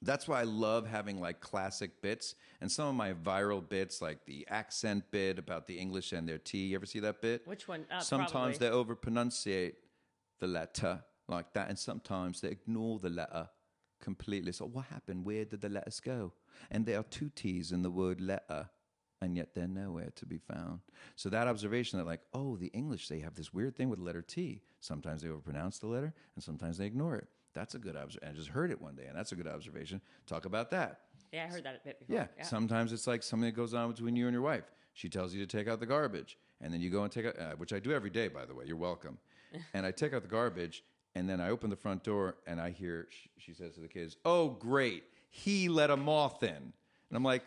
that's why I love having like classic bits. And some of my viral bits, like the accent bit about the English and their T. You ever see that bit? Which one? Sometimes they over-pronunciate the letter like that, and sometimes they ignore the letter completely. So what happened? Where did the letters go? And there are 2 T's in the word letter, and yet they're nowhere to be found. So that observation that the English, they have this weird thing with the letter T. Sometimes they overpronounce the letter, and sometimes they ignore it. That's a good observation. I just heard it one day, and that's a good observation. Talk about that. Yeah, I heard that a bit before. Yeah. Sometimes it's like something that goes on between you and your wife. She tells you to take out the garbage, and then you go and take out, which I do every day, by the way. You're welcome. And I take out the garbage, and then I open the front door, and I hear, she says to the kids, oh, great, he let a moth in. And I'm like,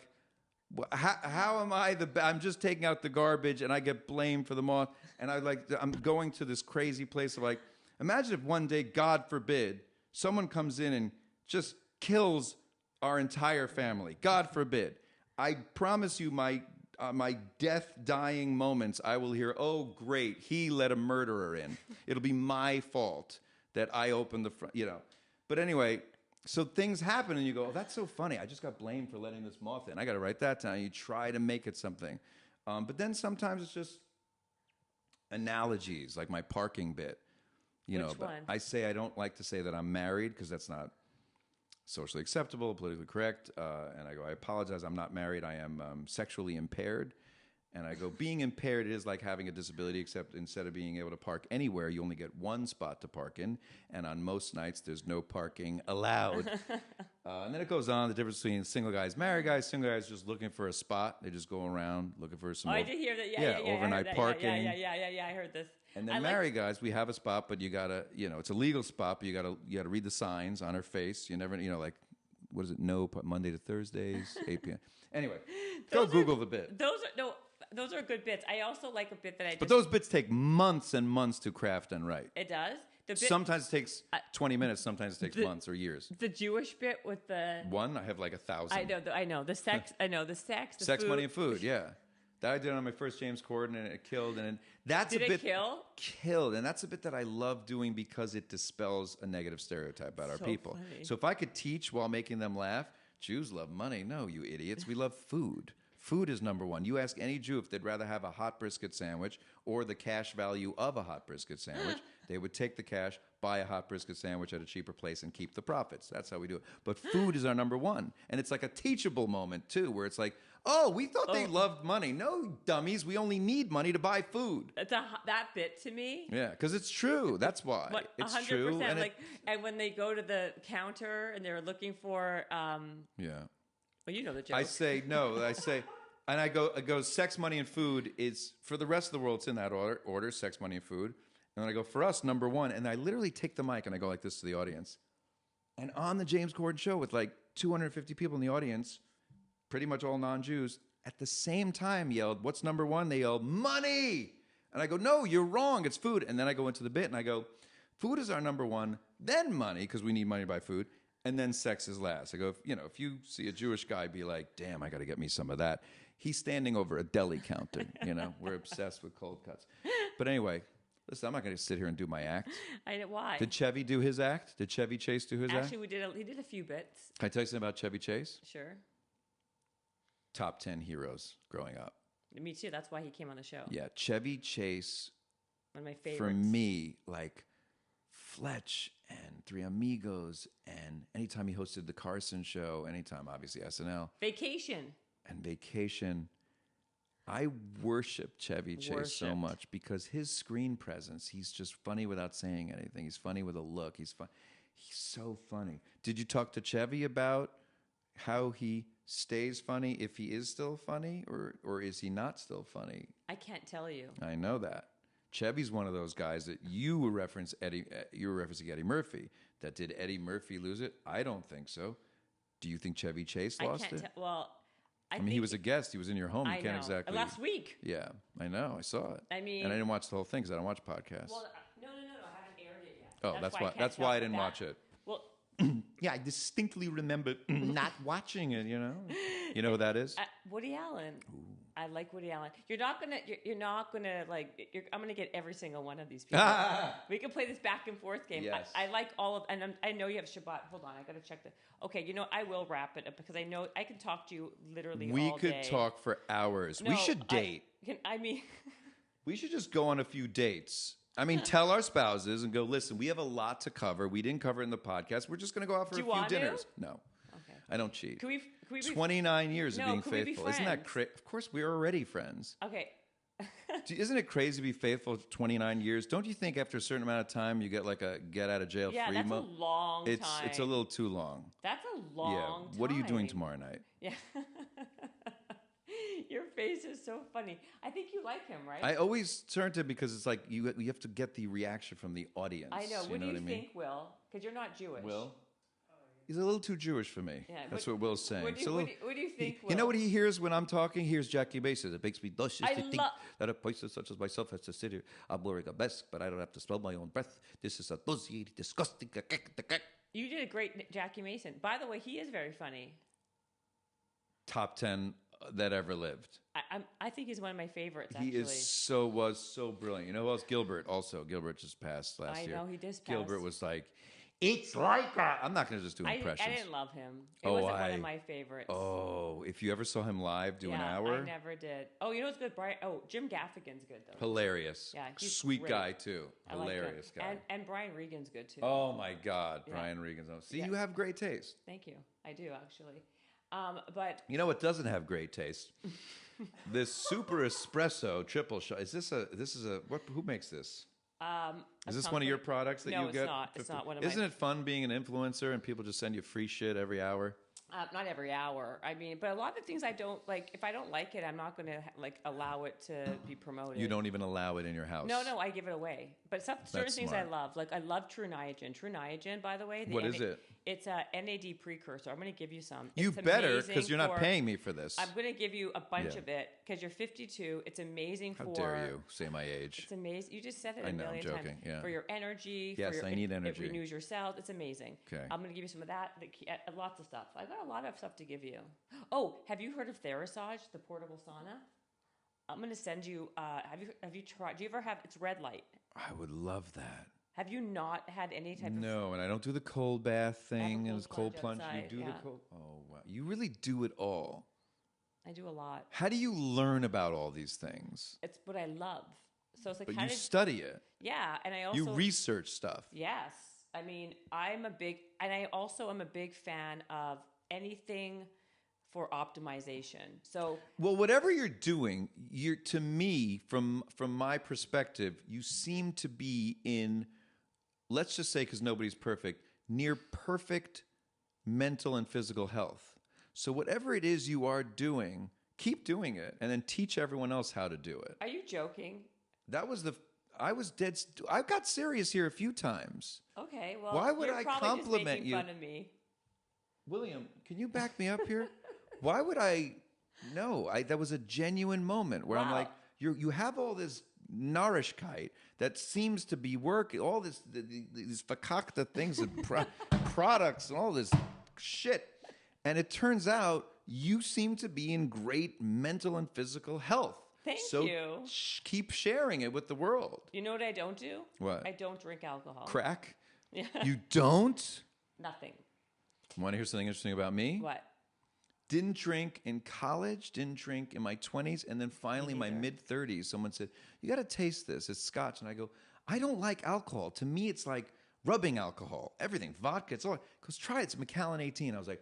how am I I'm just taking out the garbage, and I get blamed for the moth. And I'm going to this crazy place of like, imagine if one day, God forbid, someone comes in and just kills our entire family. God forbid. I promise you my death dying moments, I will hear, oh, great, he let a murderer in. It'll be my fault that I opened the front, But anyway, so things happen and you go, oh, that's so funny. I just got blamed for letting this moth in. I got to write that down. You try to make it something. But then sometimes it's just analogies, like my parking bit. Which But one? I say I don't like to say that I'm married because that's not socially acceptable, politically correct. And I go, I apologize, I'm not married. I am sexually impaired. And I go, being impaired is like having a disability, except instead of being able to park anywhere, you only get one spot to park in. And on most nights, there's no parking allowed. And then it goes on, the difference between single guys, married guys. Single guys just looking for a spot. They just go around looking for some I did hear that. Yeah, overnight parking. Yeah, I heard this. And then married guys, we have a spot, but you gotta, it's a legal spot, but you gotta read the signs on our face. You never, what is it? No, Monday to Thursdays, 8 p.m. Anyway, Google the bit. Those are good bits. I also like a bit that But those bits take months and months to craft and write. It does. Sometimes it takes 20 minutes. Sometimes it takes months or years. The Jewish bit with the one, I have like 1,000. I know the sex. I know the sex. The sex, food. money, and food. Yeah. That I did on my first James Corden, and it killed. And that's did a bit kill? Killed, and that's a bit that I love doing because it dispels a negative stereotype about our people. Funny. So if I could teach while making them laugh, Jews love money. No, you idiots, we love food. Food is number one. You ask any Jew if they'd rather have a hot brisket sandwich or the cash value of a hot brisket sandwich. They would take the cash, buy a hot brisket sandwich at a cheaper place, and keep the profits. That's how we do it. But food is our number one. And it's like a teachable moment, too, where it's like, oh, we thought they loved money. No, dummies. We only need money to buy food. That bit to me. Yeah, because it's true. That's why. It's 100%, true. And when they go to the counter and they're looking for... yeah. Well, you know the joke. I say, And I go, sex, money, and food is, for the rest of the world, it's in that order, sex, money, and food. And then I go, for us, number one. And I literally take the mic and I go like this to the audience. And on the James Corden show with like 250 people in the audience, pretty much all non-Jews, at the same time yelled, what's number one? They yelled, money. And I go, no, you're wrong. It's food. And then I go into the bit and I go, food is our number one, then money, because we need money to buy food. And then sex is last. I go, if you see a Jewish guy be like, damn, I got to get me some of that. He's standing over a deli counter. We're obsessed with cold cuts. But anyway, listen, I'm not going to sit here and do my act. Why? Did Chevy do his act? Did Chevy Chase do his act? Actually, he did a few bits. Can I tell you something about Chevy Chase? Sure. Top 10 heroes growing up. Me too. That's why he came on the show. Yeah, Chevy Chase. One of my favorites. For me, like Fletch and Three Amigos, and anytime he hosted the Carson show, anytime obviously SNL. Vacation. I worship Chevy Chase so much because his screen presence, he's just funny without saying anything. He's funny with a look. He's so funny. Did you talk to Chevy about how he stays funny, if he is still funny, or is he not still funny? I can't tell you. I know that. Chevy's one of those guys that you were referencing Eddie Murphy. That did Eddie Murphy lose it? I don't think so. Do you think Chevy Chase lost it? I mean, he was a guest. He was in your home. You can't know. exactly. Last week. Yeah, I know. I saw it. I mean, and I didn't watch the whole thing because I don't watch podcasts. Well, no. I haven't aired it yet. Oh, that's why I didn't watch it. Well, yeah, I distinctly remember not watching it. You know who that is? Woody Allen. Ooh. I like Woody Allen. You're not gonna like. I'm gonna get every single one of these people. We can play this back and forth game. Yes. I like all of, and I know you have Shabbat. Hold on, I gotta check the. Okay, I will wrap it up because I know I can talk to you literally. We all could day. talk for hours. No, we should date. I mean, we should just go on a few dates. I mean, tell our spouses and go, listen, we have a lot to cover. We didn't cover it in the podcast. We're just going to go out for a few dinners. No. Okay. I don't cheat. Can we 29 years of being faithful. Isn't that crazy? Of course, we're already friends. Okay. Isn't it crazy to be faithful for 29 years? Don't you think after a certain amount of time you get like a get out of jail free? Yeah, that's a long time. It's a little too long. That's a long time. What are you doing tomorrow night? Yeah. Your face is so funny. I think you like him, right? I always turn to it because it's like you have to get the reaction from the audience. I know. What do you I mean? think, Will? Because you're not Jewish. Will? He's a little too Jewish for me. Yeah, that's what Will's saying. What do you think, Will? You know what he hears when I'm talking? He hears Jackie Mason. It makes me blush just to think that a person such as myself has to sit here. I'm wearing a mask, but I don't have to smell my own breath. This is a duzzy, disgusting. You did a great Jackie Mason. By the way, he is very funny. Top 10 that ever lived. I think he's one of my favorites, actually. He was so brilliant. You know who else? Gilbert also. Gilbert just passed last year. I know, he just passed. Gilbert was like, it's like that. I'm not going to just do impressions. I didn't love him. It wasn't one of my favorites. Oh, if you ever saw him live do an hour? I never did. Oh, you know what's good? Jim Gaffigan's good, though. Hilarious. Yeah, he's sweet great. Guy, too. Hilarious guy. And Brian Regan's good, too. Oh, my God. Yeah. Brian Regan's on. See, you have great taste. Thank you. I do, actually. But you know what doesn't have great taste? This super espresso triple shot. Who makes this? Is this one of your products that you get? No, it's not one of Isn't it fun being an influencer and people just send you free shit every hour? Not every hour. I mean, but a lot of things I don't like. If I don't like it, I'm not going to allow it to be promoted. You don't even allow it in your house. No, I give it away. But certain things I love. Like I love True Niagen. True Niagen, by the way. What is it? It's a NAD precursor. I'm going to give you some. You better, because you're not paying me for this. I'm going to give you a bunch of it because you're 52. It's amazing How dare you say my age? It's amazing. You just said it a million I'm joking. times. Yeah. For your energy. Yes, I need energy. It renews your cells. It's amazing. Okay. I'm going to give you some of that. Lots of stuff. I've got a lot of stuff to give you. Oh, have you heard of Therasage, the portable sauna? I'm going to send you. Have you tried? Do you ever have? It's red light. I would love that. Have you not had any type of... No, and I don't do the cold bath thing and this cold plunge. Outside, you do the cold... Oh, wow. You really do it all. I do a lot. How do you learn about all these things? It's what I love. So it's like... But you study it. Yeah, and I also... You research stuff. Yes. I mean, I also am a big fan of anything for optimization. So... Well, whatever you're doing, to me, from my perspective, you seem to be in... Let's just say, because nobody's perfect, near perfect mental and physical health. So whatever it is you are doing keep doing it, and then teach everyone else how to do it. Are you joking? That was I was dead. I got serious here a few times. Okay, well, Why would you're I probably compliment just making you? fun of me. William, can you back me up here? Why would I? No, that was a genuine moment where I'm Wow. like, you have all this Narishkeit that seems to be working, all these fakakta things and products and all this shit, and it turns out you seem to be in great mental and physical health. Thank so you. Keep sharing it with the world. You know what I don't do? What? I don't drink alcohol. Crack? Yeah. You don't? Nothing. Want to hear something interesting about me? What? Didn't drink in college, didn't drink in my 20s, and then finally my mid-30s, someone said, you got to taste this. It's scotch. And I go, I don't like alcohol. To me, it's like rubbing alcohol. Everything, vodka, it's all. Because try it. It's Macallan 18. I was like,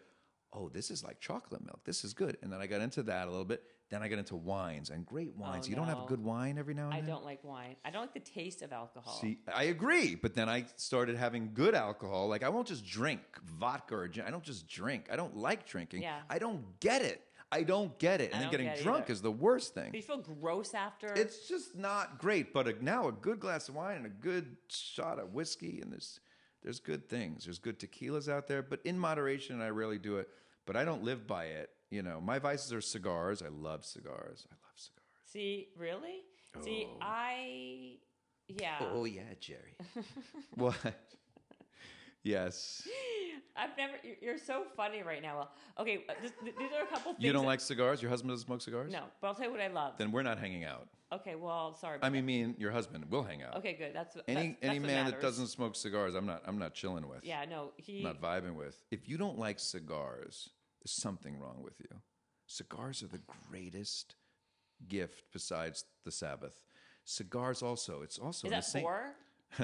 oh, this is like chocolate milk. This is good. And then I got into that a little bit. Then I got into wines, and great wines. Oh, You don't have a no. good wine every now and I then? don't like wine. I don't like the taste of alcohol. See, I agree. But then I started having good alcohol. Like, I won't just drink vodka or gin. I don't just drink. I don't like drinking. Yeah. I don't get it. I don't get it. I And then don't getting get it drunk either. is the worst thing. Do you feel gross after? It's just not great. But now a good glass of wine and a good shot of whiskey, and there's good things. There's good tequilas out there, but in moderation, I rarely do it. But I don't live by it. You know, my vices are cigars. I love cigars. See, really? See, yeah. Oh, yeah, Jerry. What? Yes. I've never. You're so funny right now. Well, okay, these are a couple things. You don't like cigars? Your husband doesn't smoke cigars? No, but I'll tell you what I love. Then we're not hanging out. Okay, well, sorry. I mean, me and your husband will hang out. Okay, good. That's Any what man that matters. doesn't smoke cigars, I'm not chilling with. Yeah, no, I'm not vibing with. If you don't like cigars, there's something wrong with you. Cigars are the greatest gift besides the Sabbath. Cigars also. It's also Is the that same. 4?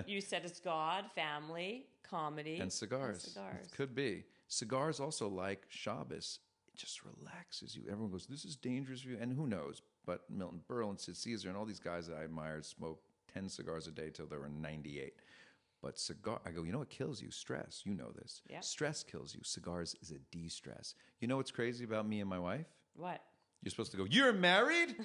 You said it's God, family, comedy, And cigars. cigars. It could be. Cigars also, like Showbiz, it just relaxes you. Everyone goes, this is dangerous for you. And who knows? But Milton Berle and Sid Caesar and all these guys that I admired smoked 10 cigars a day till they were 98. But I go, you know what kills you? Stress. You know this. Yeah. Stress kills you. Cigars is a de-stress. You know what's crazy about me and my wife? What? You're supposed to go, you're married?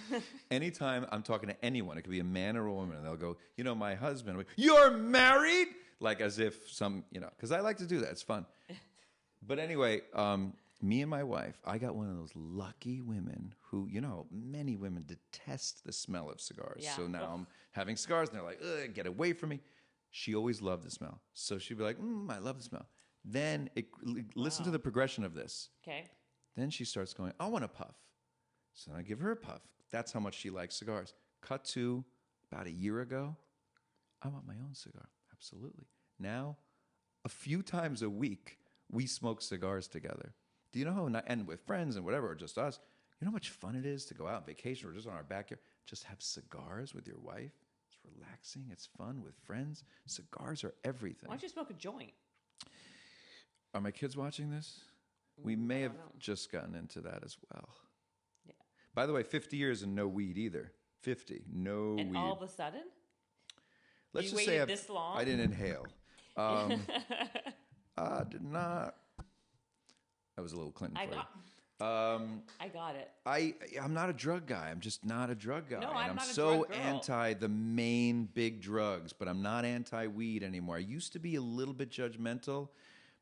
Anytime I'm talking to anyone, it could be a man or a woman, and they'll go, you know, my husband, you're married? Like as if because I like to do that. It's fun. But anyway, me and my wife, I got one of those lucky women who, many women detest the smell of cigars. Yeah. So now I'm having cigars, and they're like, ugh, get away from me. She always loved the smell. So she'd be like, I love the smell. Then listen to the progression of this. Okay. Then she starts going, I want a puff. So I give her a puff. That's how much she likes cigars. Cut to about a year ago, I want my own cigar. Absolutely. Now, a few times a week, we smoke cigars together. Do you know how, and with friends and whatever, or just us, you know how much fun it is to go out on vacation or just on our backyard, just have cigars with your wife? It's relaxing. It's fun with friends. Cigars are everything. Why don't you smoke a joint? Are my kids watching this? We may have know. just gotten into that as well. Yeah. By the way, 50 years and no weed either. 50, no And weed. all of a sudden? Let's you just say waited this long? I didn't inhale. I did not. That was a little Clinton for you. I got it. I'm not a drug guy. I'm just not a drug guy. No, and I'm I'm not a so drug girl. anti the main big drugs, but I'm not anti weed anymore. I used to be a little bit judgmental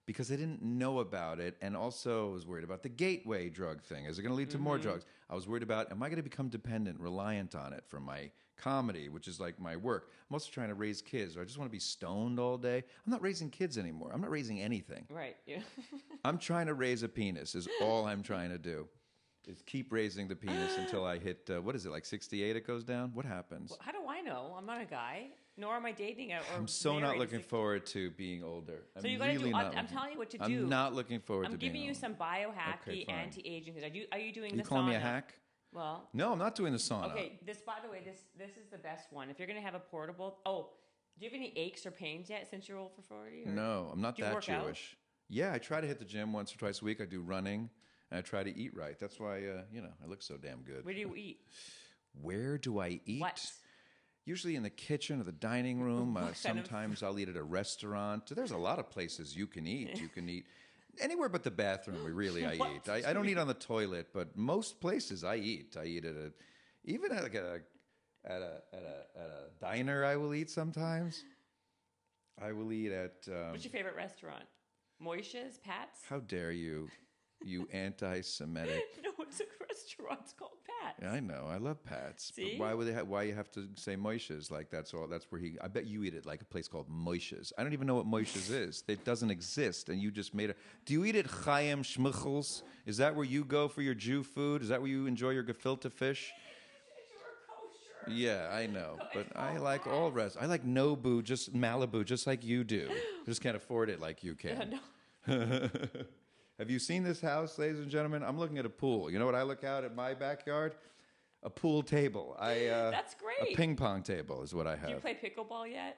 because I didn't know about it, and also was worried about the gateway drug thing. Is it going to lead to more drugs? I was worried about, am I going to become dependent, reliant on it for my comedy, which is like my work? I'm also trying to raise kids. I just want to be stoned all day. I'm not raising kids anymore. I'm not raising anything. Right. Yeah. I'm trying to raise a penis is all I'm trying to do. Is keep raising the penis until I hit, what is it, like 68 it goes down? What happens? How do I know? I'm not a guy, nor am I dating or I'm so not married. looking forward to being older. So you gotta really do. not I'm looking- telling you what to do. I'm not looking forward I'm to being giving you older. some biohacky Okay, fine. anti-aging things. Are you doing You the calling me a sauna? hack? Well, No, I'm not doing the sauna. okay. By the way, this is the best one. If you're gonna have a portable, do you have any aches or pains yet since you're over 40? Or? No, I'm not Do you that work out? Jewish. Yeah, I try to hit the gym once or twice a week. I do running, and I try to eat right. That's why, I look so damn good. Where do you eat? Where do I eat? What? Usually in the kitchen or the dining room. What kind of- Sometimes I'll eat at a restaurant. There's a lot of places you can eat. You can eat. Anywhere but the bathroom, I What? eat. I don't eat on the toilet, but most places I eat. I eat even at a diner. I will eat sometimes. I will eat at. What's your favorite restaurant? Moisha's, Pat's? How dare you, you anti-Semitic? No, it's a restaurant. It's called Pat's. I know. I love Pat's. See? But why you have to say Moisha's? Like that's all. That's where he. I bet you eat it like a place called Moisha's. I don't even know what Moisha's is. It doesn't exist, and you just made it. Do you eat at Chaim Schmichels? Is that where you go for your Jew food? Is that where you enjoy your gefilte fish? Yeah, I know, but I like all rest. I like Nobu, just Malibu, just like you do. Just can't afford it like you can. No. Have you seen this house, ladies and gentlemen? I'm looking at a pool. You know what I look out at my backyard? A pool table. That's great. A ping pong table is what I have. Do you play pickleball yet?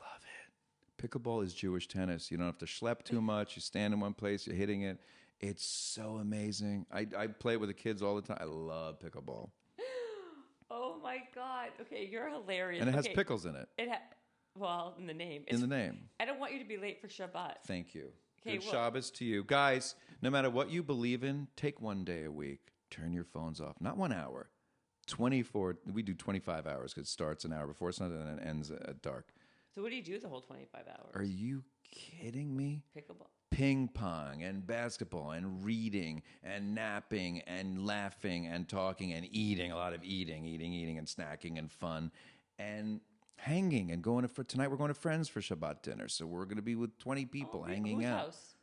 Love it. Pickleball is Jewish tennis. You don't have to schlep too much. You stand in one place, you're hitting it. It's so amazing. I play it with the kids all the time. I love pickleball. Oh my God. Okay, you're hilarious. And it has pickles in it. Well, in the name. In the name. I don't want you to be late for Shabbat. Thank you. Okay, Good Shabbos to you. Guys, no matter what you believe in, take one day a week. Turn your phones off. Not 1 hour. 24. We do 25 hours because it starts an hour before sunset and it ends at dark. So what do you do the whole 25 hours? Are you kidding me? Pickleball. Ping pong and basketball and reading and napping and laughing and talking and eating. A lot of eating and snacking and fun and hanging and going for tonight. We're going to friends for Shabbat dinner, so we're going to be with 20 people hanging whose out. House?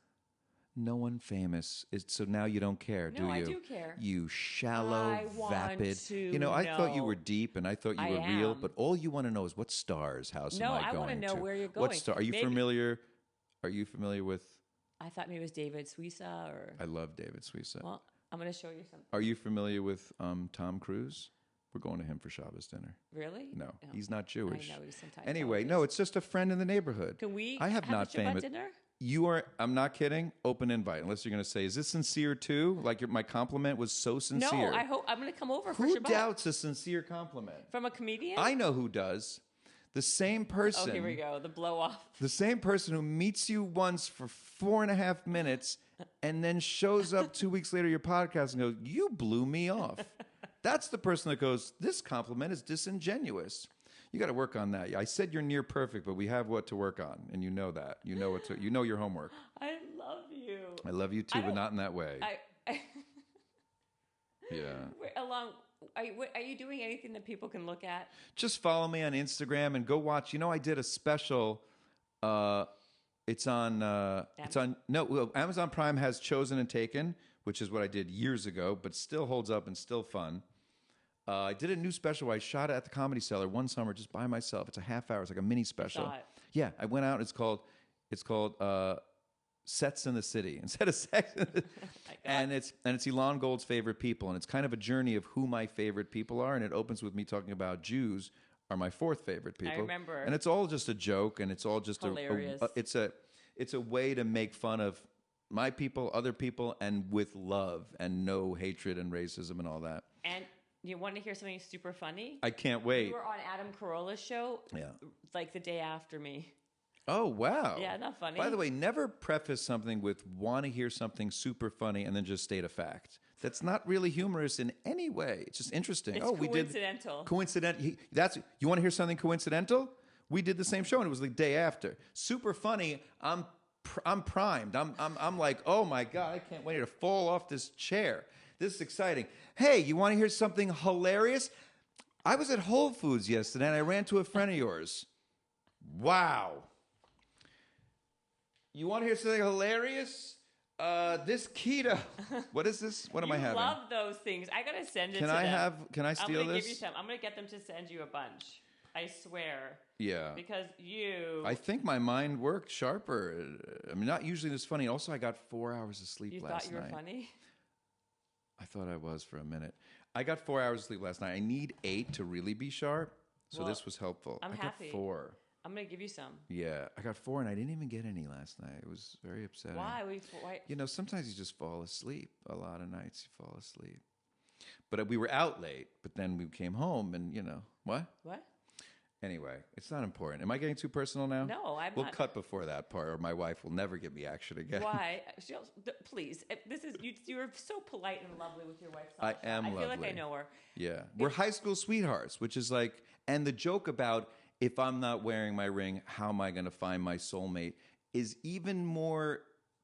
No one famous. So now you don't care, do No, you? I do care. You shallow, I want vapid. to You know, I thought you know. were deep and I thought you I were real, am. but all you want to know is what stars house No, am I I going wanna know to? where you're What going. star? Are you Maybe- familiar? Are you familiar with? I thought maybe it was David Suissa or. I love David Suissa. Well, I'm going to show you something. Are you familiar with Tom Cruise? We're going to him for Shabbos dinner. Really? No, he's not Jewish. I know, he's sometimes Anyway, selfish. no, it's just a friend in the neighborhood. Can we I have not a Shabbat famous. dinner? You are. I'm not kidding. Open invite. Unless you're going to say, "Is this sincere too?" Like my compliment was so sincere. No, I hope I'm going to come over for Who Shabbat. doubts a sincere compliment? From a comedian? I know who does. The same person. Oh, here we go. The blow off. The same person who meets you once for 4.5 minutes and then shows up 2 weeks later at your podcast and goes, "You blew me off." That's the person that goes, "This compliment is disingenuous." You got to work on that. I said you're near perfect, but we have what to work on, and you know that. You know what to. You know your homework. I love you. I love you too, but don't- not in that way. I Yeah. Are you doing anything that people can look at? Just follow me on Instagram and go watch. You know, I did a special. It's on. No, Amazon Prime has Chosen and Taken, which is what I did years ago, but still holds up and still fun. I did a new special where I shot it at the Comedy Cellar one summer just by myself. It's a half hour. It's like a mini special. saw it. Yeah, I went out. It's called Sets in the City instead of Sex. And it's Elon Gold's favorite people, and it's kind of a journey of who my favorite people are. And it opens with me talking about Jews are my fourth favorite people. remember. And it's all just a joke, and it's all just Hilarious. it's a way to make fun of my people, other people, and with love and no hatred and racism and all that. And you want to hear something super funny? I can't wait. You were on Adam Carolla's show, Yeah. like the day after me. Oh, wow. Yeah, not funny. By the way, never preface something with want to hear something super funny and then just state a fact. That's not really humorous in any way. It's just interesting. It's coincidental. You want to hear something coincidental? We did the same show and it was the day after. Super funny. I'm primed. I'm like, oh my God, I can't wait to fall off this chair. This is exciting. Hey, you want to hear something hilarious? I was at Whole Foods yesterday and I ran to a friend of yours. Wow. You want to hear something hilarious? This keto. What is this? What am I having? You love those things. I gotta send it Can to I them. have? Can I I'm steal gonna this? give you some. I'm gonna get them to send you a bunch. I swear. Yeah. Because you. I think my mind worked sharper. I mean, not usually this funny. Also, I got 4 hours of sleep You last thought you were night. funny. I thought I was for a minute. I got 4 hours of sleep last night. I need 8 to really be sharp. So Well, this was helpful. I'm I happy. got 4. I'm gonna give you some. Yeah, I got 4, and I didn't even get any last night. It was very upsetting. Why? Why? You know, sometimes you just fall asleep. A lot of nights you fall asleep. But we were out late, but then we came home and, what? What? Anyway, it's not important. Am I getting too personal now? No, I'm We'll not. cut before that part, or my wife will never give me action again. Why? Please. This is you're so polite and lovely with your wife. I Sasha. am I feel like I lovely. know her. Yeah. We're high school sweethearts, which is like, and the joke about if I'm not wearing my ring, how am I going to find my soulmate is even more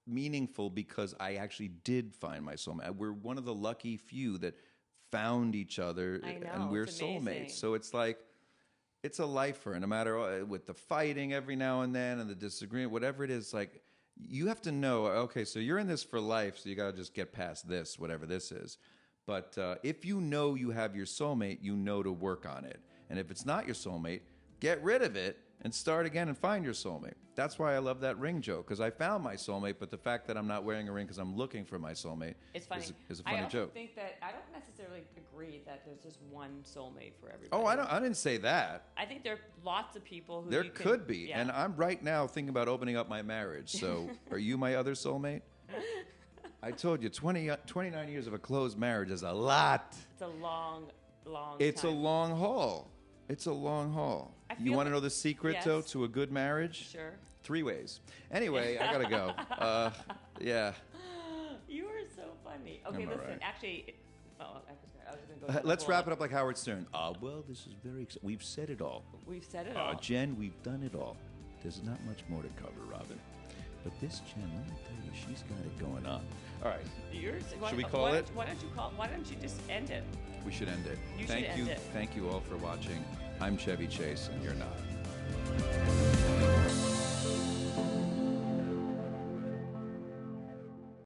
meaningful because I actually did find my soulmate. We're one of the lucky few that found each other I know, and we're it's amazing. soulmates. So it's like, it's a lifer, no matter with the fighting every now and then and the disagreement, whatever it is, like you have to know, okay, so you're in this for life, so you got to just get past this, whatever this is. But if you know you have your soulmate, you know to work on it. And if it's not your soulmate, get rid of it and start again and find your soulmate. That's why I love that ring joke, because I found my soulmate, but the fact that I'm not wearing a ring because I'm looking for my soulmate It's funny. is a funny I also joke. think that I don't necessarily agree that there's just one soulmate for everybody. Oh, I didn't say that. I think there are lots of people who There you can- could be. yeah. And I'm right now thinking about opening up my marriage. So are you my other soulmate? I told you, 29 years of a closed marriage is a lot. It's a long It's a time. long haul. It's a long haul. I You feel want to like- know the secret, though, Yes. to a good marriage? Sure. 3 ways. Anyway, I got to go. Yeah. You are so funny. Okay, I'm all listen. right. Actually, I was going to go. Let's wrap it up like Howard Stern. Well, this is very we've said it all. We've said it all. Jen, we've done it all. There's not much more to cover, Robin. But this Jen, let me tell you, she's got it going on. All right, Should we call it? Why don't you just end it? we should end it. You should end it. Thank you all for watching. I'm Chevy Chase, and you're not.